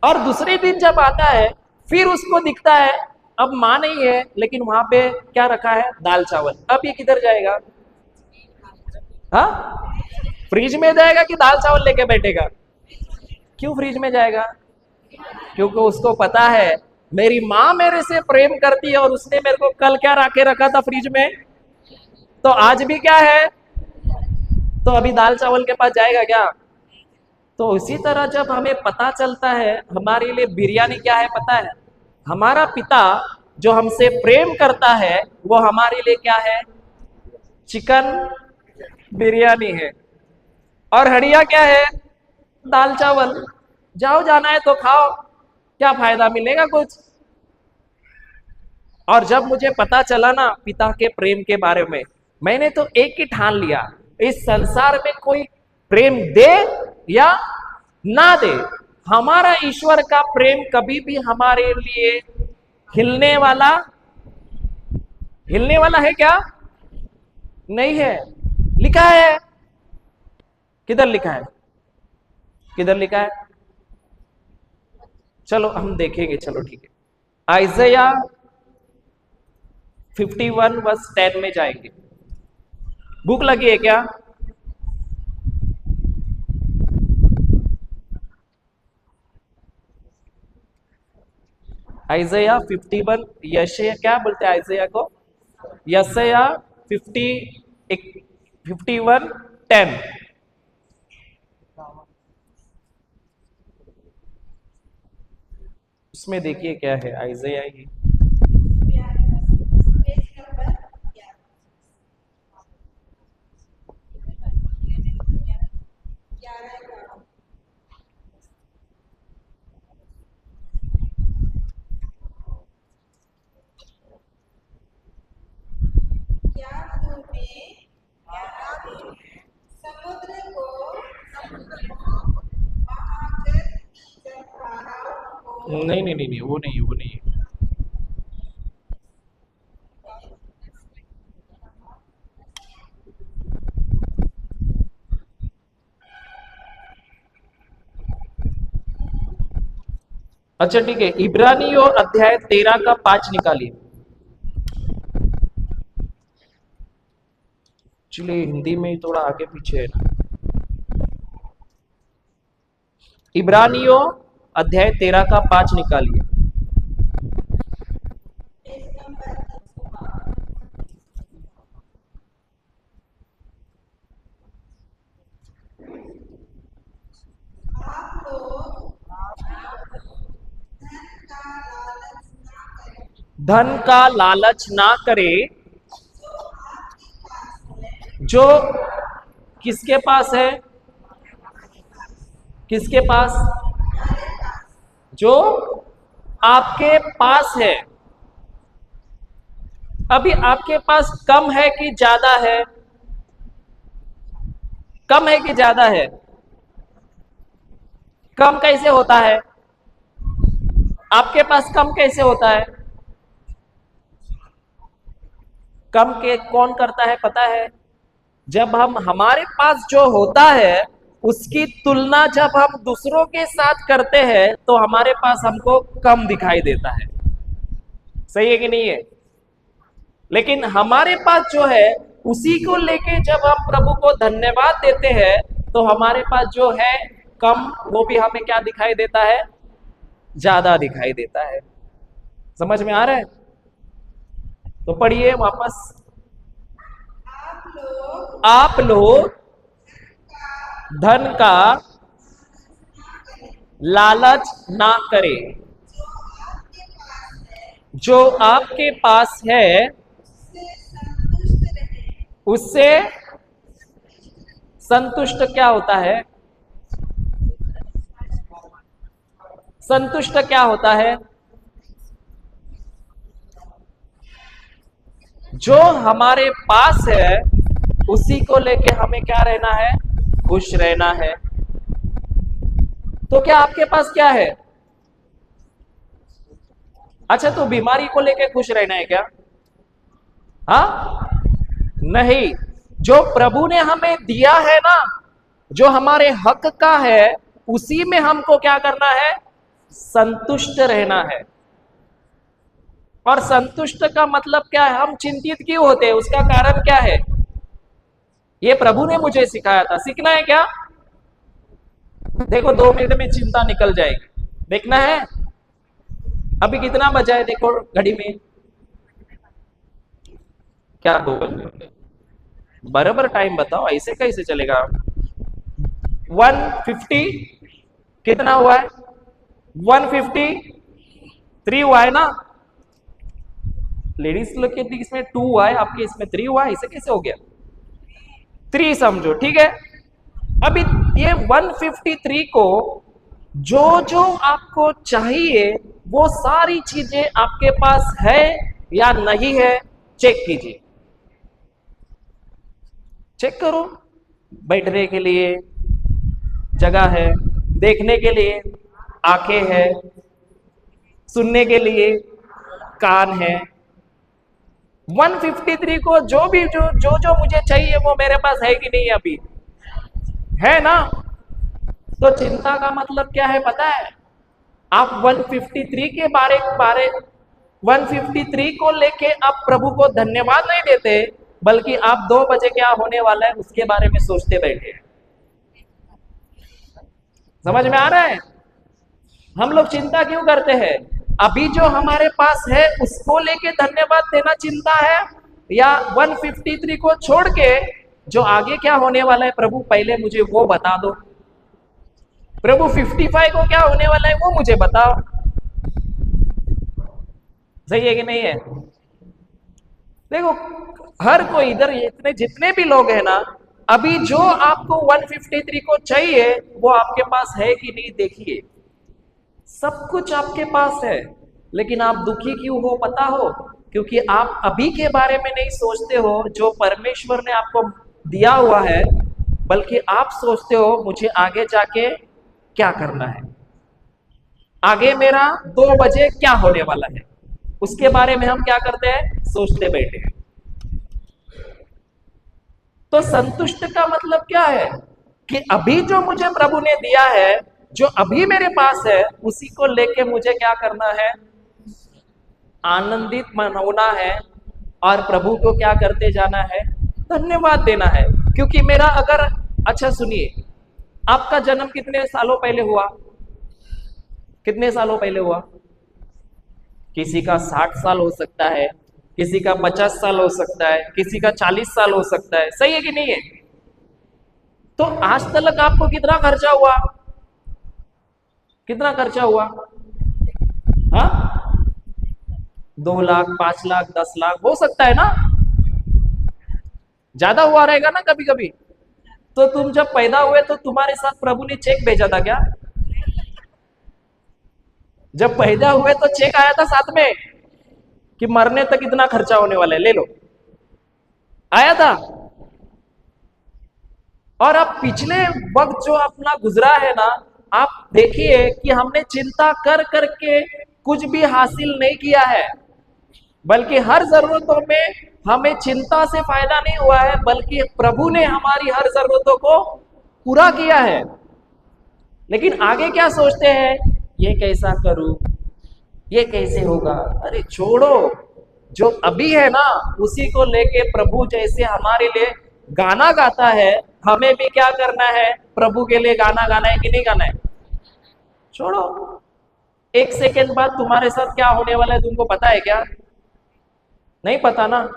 और दूसरे दिन जब आता है फिर उसको दिखता है अब माँ नहीं है, लेकिन वहां पे क्या रखा है? दाल चावल। अब ये किधर जाएगा? हाँ, फ्रिज में जाएगा कि दाल चावल लेके बैठेगा? क्यों फ्रिज में जाएगा? क्योंकि उसको पता है मेरी माँ मेरे से प्रेम करती है और उसने मेरे को कल क्या रखे रखा था फ्रिज में, तो आज भी क्या है, तो अभी दाल चावल के पास जाएगा क्या? तो उसी तरह जब हमें पता चलता है हमारे लिए बिरयानी क्या है, पता है हमारा पिता जो हमसे प्रेम करता है वो हमारे लिए क्या है? चिकन बिरयानी है। और हड़िया क्या है? दाल चावल। जाओ, जाना है तो खाओ, क्या फायदा मिलेगा कुछ? और जब मुझे पता चला ना पिता के प्रेम के बारे में, मैंने तो एक ही ठान लिया, इस संसार में कोई प्रेम दे या ना दे, हमारा ईश्वर का प्रेम कभी भी हमारे लिए हिलने वाला है क्या? नहीं है। लिखा है, किधर लिखा है? किधर लिखा है? चलो हम देखेंगे, चलो ठीक है। आइज़ाया 51 वर्स 10 में जाएंगे। भूख लगी है क्या? आइज़ाया 51, यशाया क्या बोलते हैं आइज़ाया को? यशाया 51:10। उसमें देखिए क्या है, आइज़ाया ही। समुद्र को महाकर की जलधाराओं को नहीं नहीं नहीं नहीं, वो नहीं, वो नहीं। अच्छा ठीक है, इब्रानियों अध्याय 13 का 5 निकालिए। चलिए हिंदी में थोड़ा आगे पीछे है ना। इब्रानियों अध्याय 13 का 5 निकालिए। आप लोग धन का लालच ना करें, धन का लालच ना करे, जो किसके पास है? किसके पास? जो आपके पास है। अभी आपके पास कम है कि ज्यादा है? कम है कि ज्यादा है? कम कैसे होता है? आपके पास कम कैसे होता है? कम के कौन करता है पता है? जब हम हमारे पास जो होता है उसकी तुलना जब हम दूसरों के साथ करते हैं तो हमारे पास हमको कम दिखाई देता है। सही है कि नहीं है? लेकिन हमारे पास जो है उसी को लेके जब हम प्रभु को धन्यवाद देते हैं तो हमारे पास जो है कम, वो भी हमें क्या दिखाई देता है? ज्यादा दिखाई देता है। समझ में आ रहा है? तो पढ़िए वापस। आप लोग धन का लालच ना करें, जो आपके पास है उससे उससे संतुष्ट रहे। संतुष्ट क्या होता है? संतुष्ट क्या होता है? जो हमारे पास है उसी को लेके हमें क्या रहना है? खुश रहना है। तो क्या आपके पास क्या है? अच्छा, तो बीमारी को लेके खुश रहना है क्या? हाँ, नहीं। जो प्रभु ने हमें दिया है ना, जो हमारे हक का है, उसी में हमको क्या करना है? संतुष्ट रहना है। और संतुष्ट का मतलब क्या है? हम चिंतित क्यों होते हैं? उसका कारण क्या है? ये प्रभु ने मुझे सिखाया था। सीखना है क्या? देखो, 2 मिनट में चिंता निकल जाएगी। देखना है? अभी कितना बजा है देखो घड़ी में। क्या 2 बजे? बराबर टाइम बताओ, ऐसे कैसे चलेगा? 150 कितना हुआ है? 153 हुआ है ना? लेडीज लोग के इसमें 2 हुआ है, आपके इसमें 3 हुआ है। इसे कैसे हो गया? 3 समझो, ठीक है। अभी ये 153 को जो जो आपको चाहिए वो सारी चीजें आपके पास है या नहीं है, चेक कीजिए। चेक करो। बैठने के लिए जगह है, देखने के लिए आंखें है, सुनने के लिए कान है। 153 को जो भी जो जो जो मुझे चाहिए वो मेरे पास है कि नहीं? अभी है ना? तो चिंता का मतलब क्या है पता है? आप 153 के बारे 153 को लेके आप प्रभु को धन्यवाद नहीं देते, बल्कि आप 2 बजे क्या होने वाला है उसके बारे में सोचते बैठे हैं। समझ में आ रहा है? हम लोग चिंता क्यों करते हैं? अभी जो हमारे पास है उसको लेके धन्यवाद देना चिंता है, या 153 को छोड़ के जो आगे क्या होने वाला है, प्रभु पहले मुझे वो बता दो। प्रभु 55 को क्या होने वाला है वो मुझे बताओ। सही है कि नहीं है? देखो, हर कोई इधर इतने जितने भी लोग हैं ना, अभी जो आपको 153 को चाहिए वो आपके पास है कि नहीं देखिए। सब कुछ आपके पास है, लेकिन आप दुखी क्यों हो पता हो? क्योंकि आप अभी के बारे में नहीं सोचते हो जो परमेश्वर ने आपको दिया हुआ है, बल्कि आप सोचते हो मुझे आगे जाके क्या करना है, आगे मेरा 2 बजे क्या होने वाला है, उसके बारे में हम क्या करते हैं? सोचते बैठे हैं। तो संतुष्ट का मतलब क्या है? कि अभी जो मुझे प्रभु ने दिया है, जो अभी मेरे पास है, उसी को लेके मुझे क्या करना है? आनंदित होना है। और प्रभु को क्या करते जाना है? धन्यवाद देना है। क्योंकि मेरा अगर, अच्छा सुनिए, आपका जन्म कितने सालों पहले हुआ? कितने सालों पहले हुआ? किसी का 60 साल हो सकता है, किसी का 50 साल हो सकता है, किसी का 40 साल हो सकता है। सही है कि नहीं है? तो आज तक आपको कितना खर्चा हुआ? कितना खर्चा हुआ? हाँ, 2 लाख, 5 लाख, 10 लाख हो सकता है ना? ज्यादा हुआ रहेगा ना कभी कभी। तो तुम जब पैदा हुए तो तुम्हारे साथ प्रभु ने चेक भेजा था क्या? जब पैदा हुए तो चेक आया था साथ में कि मरने तक इतना खर्चा होने वाला है, ले लो, आया था? और अब पिछले वक्त जो अपना गुजरा है ना, आप देखिए कि हमने चिंता कर करके कुछ भी हासिल नहीं किया है, बल्कि हर जरूरतों में हमें चिंता से फायदा नहीं हुआ है, बल्कि प्रभु ने हमारी हर जरूरतों को पूरा किया है। लेकिन आगे क्या सोचते हैं? ये कैसा करूं, ये कैसे होगा? अरे छोड़ो, जो अभी है ना उसी को लेके प्रभु जैसे हमारे लिए गाना गाता है, हमें भी क्या करना है? प्रभु के लिए गाना गाना है कि नहीं गाना है? छोड़ो, 1 सेकेंड बाद तुम्हारे साथ क्या होने वाला है तुमको पता है क्या? नहीं पता ना?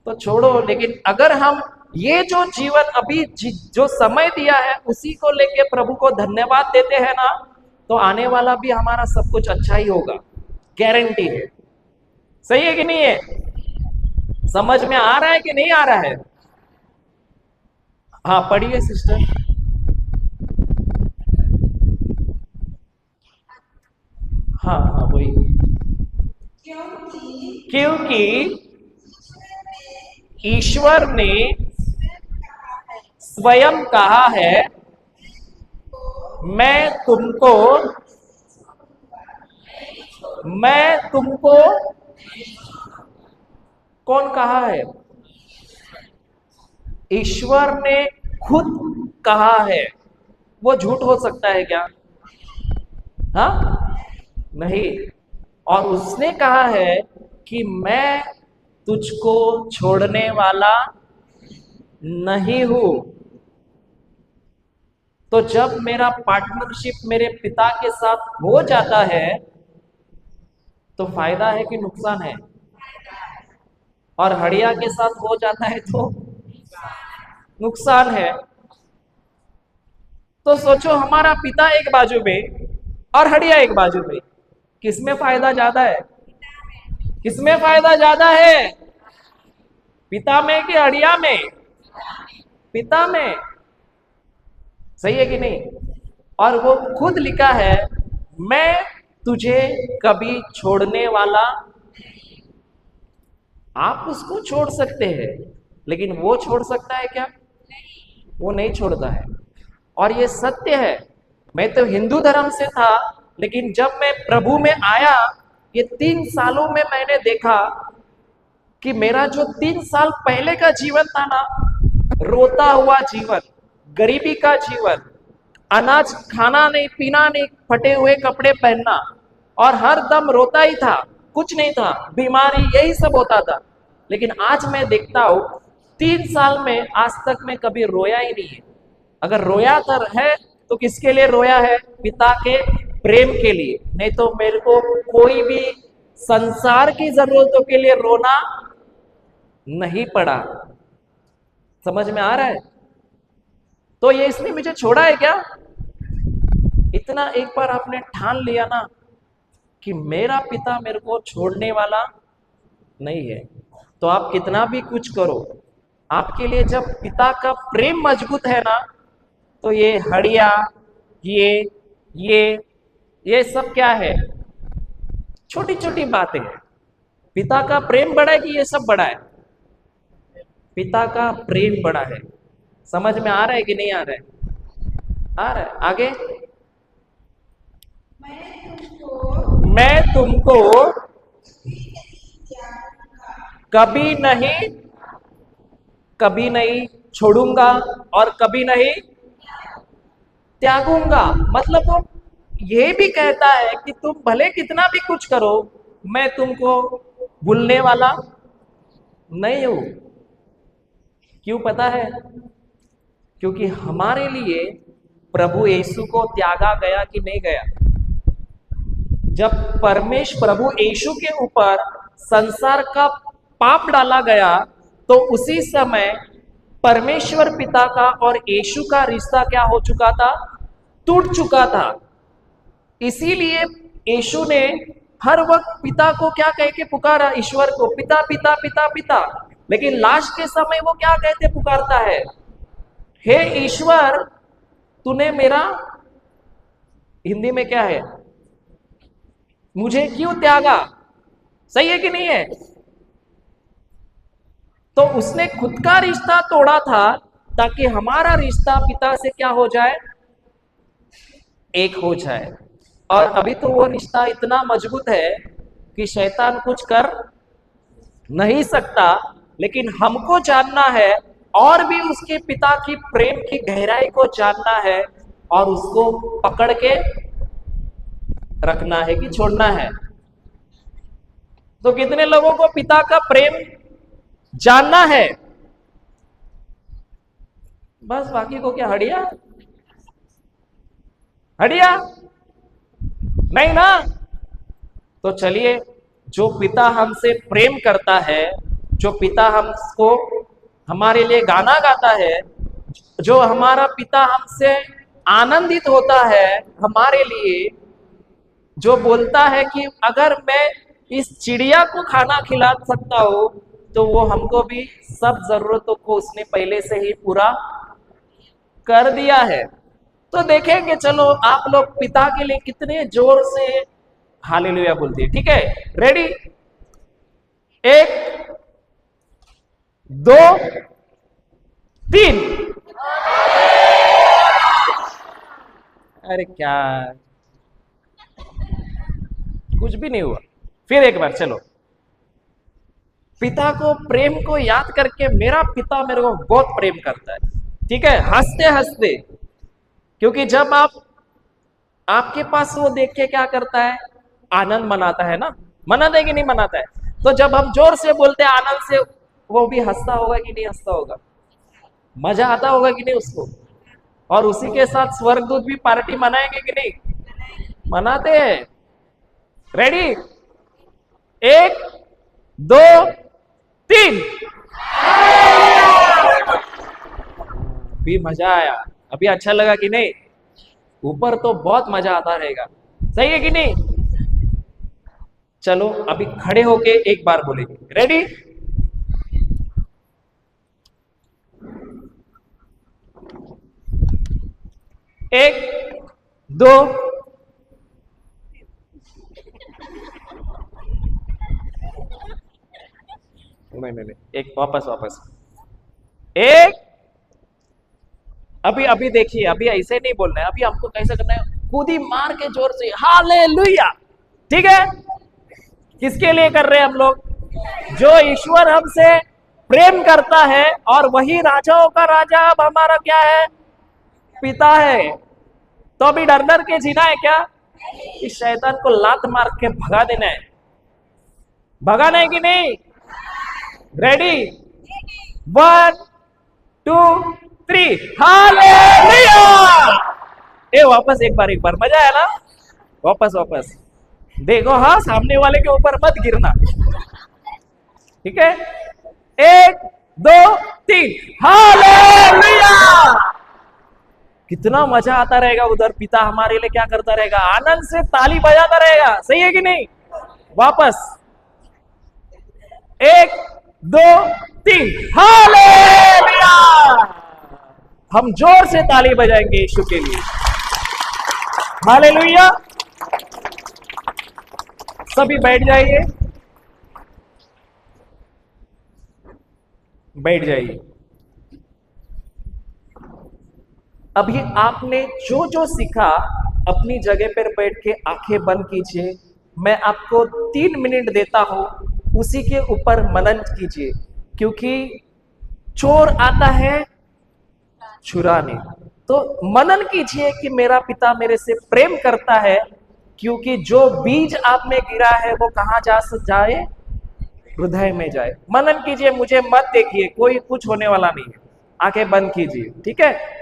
तो छोड़ो। लेकिन अगर हम ये जो जीवन अभी जो समय दिया है उसी को लेके प्रभु को धन्यवाद देते हैं ना, तो आने वाला भी हमारा सब कुछ अच्छा ही होगा, गारंटी है। सही है कि नहीं है? समझ में आ रहा है कि नहीं आ रहा है? हाँ पढ़िए सिस्टर। हाँ हाँ वही। क्योंकि ईश्वर ने स्वयं कहा है, मैं तुमको कौन कहा है? ईश्वर ने खुद कहा है। वो झूठ हो सकता है क्या? हाँ नहीं। और उसने कहा है कि मैं तुझको छोड़ने वाला नहीं हूं। तो जब मेरा पार्टनरशिप मेरे पिता के साथ हो जाता है तो फायदा है कि नुकसान है? और हड़िया के साथ हो जाता है तो नुकसान है। तो सोचो, हमारा पिता एक बाजू में और हड़िया एक बाजू में, किसमें फायदा ज्यादा है? किसमें फायदा ज्यादा है? पिता में कि हड़िया में? पिता में। सही है कि नहीं? और वो खुद लिखा है, मैं तुझे कभी छोड़ने वाला। आप उसको छोड़ सकते हैं, लेकिन वो छोड़ सकता है क्या? वो नहीं छोड़ता है। और ये सत्य है। मैं तो हिंदू धर्म से था, लेकिन जब मैं प्रभु में आया, ये 3 सालों में मैंने देखा कि मेरा जो 3 साल पहले का जीवन था ना, रोता हुआ जीवन, गरीबी का जीवन, अनाज खाना नहीं, पीना नहीं, फटे हुए कपड़े पहनना, और हर दम रोता ही था, कुछ नहीं था, बीमारी, यही सब होता था। लेकिन आज मैं देखता हूं 3 साल में आज तक मैं कभी रोया ही नहीं है। अगर रोया तो है तो किसके लिए रोया है? पिता के प्रेम के लिए। नहीं तो मेरे को कोई भी संसार की जरूरतों के लिए रोना नहीं पड़ा। समझ में आ रहा है? तो ये इसने मुझे छोड़ा है क्या? इतना एक बार आपने ठान लिया ना कि मेरा पिता मेरे को छोड़ने वाला नहीं है, तो आप कितना भी कुछ करो, आपके लिए जब पिता का प्रेम मजबूत है ना, तो ये हड़िया, ये सब क्या है? छोटी छोटी बातें हैं। पिता का प्रेम बड़ा है कि ये सब बड़ा है? पिता का प्रेम बड़ा है। समझ में आ रहा है कि नहीं आ रहा है? आ रहा है। आगे, मैं तुमको कभी नहीं छोड़ूंगा और कभी नहीं त्यागूंगा। मतलब वो ये भी कहता है कि तुम भले कितना भी कुछ करो, मैं तुमको भूलने वाला नहीं हूं। क्यों पता है? क्योंकि हमारे लिए प्रभु यीशु को त्यागा गया कि नहीं गया? जब प्रभु यीशु के ऊपर संसार का पाप डाला गया, तो उसी समय परमेश्वर पिता का और यीशु का रिश्ता क्या हो चुका था? टूट चुका था। इसीलिए यीशु ने हर वक्त पिता को क्या कह के पुकारा? ईश्वर को पिता पिता पिता पिता। लेकिन लास्ट के समय वो क्या कहते पुकारता है? हे ईश्वर, तूने मेरा, हिंदी में क्या है, मुझे क्यों त्यागा? सही है कि नहीं है? तो उसने खुद का रिश्ता तोड़ा था ताकि हमारा रिश्ता पिता से क्या हो जाए? एक हो जाए। और अभी तो वो रिश्ता इतना मजबूत है कि शैतान कुछ कर नहीं सकता। लेकिन हमको जानना है और भी उसके पिता की प्रेम की गहराई को जानना है, और उसको पकड़ के रखना है कि छोड़ना है। तो कितने लोगों को पिता का प्रेम जानना है? बस, बाकी को क्या हड़िया हड़िया नहीं ना? तो चलिए, जो पिता हमसे प्रेम करता है, जो पिता हमको हमारे लिए गाना गाता है, जो हमारा पिता हमसे आनंदित होता है हमारे लिए, जो बोलता है कि अगर मैं इस चिड़िया को खाना खिला सकता हो, तो वो हमको भी सब जरूरतों को उसने पहले से ही पूरा कर दिया है। तो देखेंगे, चलो आप लोग पिता के लिए कितने जोर से हालेलुया बोलते हैं। ठीक है, रेडी, 1 2 3। अरे क्या, कुछ भी नहीं हुआ। फिर एक बार चलो, पिता को प्रेम को याद करके, मेरा पिता मेरे को बहुत प्रेम करता है। ठीक है, हंसते हंसते, क्योंकि जब आपके पास वो देख के क्या करता है, आनंद मनाता है ना, मनाता है कि नहीं मनाता है? तो जब हम जोर से बोलते हैं आनंद से, वो भी हंसता होगा कि नहीं हंसता होगा? मजा आता होगा कि नहीं उसको? और उसी के साथ स्वर्गदूत भी पार्टी मनाएंगे कि नहीं? मनाते हैं। रेडी, 1 2 3। अभी मजा आया, अभी अच्छा लगा कि नहीं? ऊपर तो बहुत मजा आता रहेगा, सही है कि नहीं? चलो अभी खड़े होके एक बार बोलेंगे, रेडी, 1 2 नहीं, एक वापस 1। अभी देखिए, अभी ऐसे नहीं बोलना है, अभी हमको कैसे करना है, कूदी मार के जोर से हालेलुया। ठीक है, किसके लिए कर रहे हैं हम लोग? जो ईश्वर हमसे प्रेम करता है, और वही राजाओं का राजा अब हमारा क्या है? पिता है। तो अभी डर डर के जीना है क्या? इस शैतान को लात मार के भगा देना है। भगाना है कि नहीं? Ready, 1 2 3, hallelujah. ए वापस एक बार मजा आया ना? वापस देखो, हाँ, सामने वाले के ऊपर मत गिरना। ठीक है, 1 2 3, हालेलुया। कितना मजा आता रहेगा उधर, पिता हमारे लिए क्या करता रहेगा? आनंद से ताली बजाता रहेगा, सही है कि नहीं? वापस 1 2 3, हालेलुया। हम जोर से ताली बजाएंगे यीशु के लिए, हालेलुया। सभी बैठ जाइए, बैठ जाइए। अभी आपने जो जो सीखा, अपनी जगह पर बैठ के आंखें बंद कीजिए। मैं आपको 3 मिनट देता हूं, उसी के ऊपर मनन कीजिए, क्योंकि चोर आता है चुराने। तो मनन कीजिए कि मेरा पिता मेरे से प्रेम करता है, क्योंकि जो बीज आप में गिरा है वो कहां जाए? हृदय में जाए। मनन कीजिए, मुझे मत देखिए, कोई कुछ होने वाला नहीं है। आंखें बंद कीजिए, ठीक है?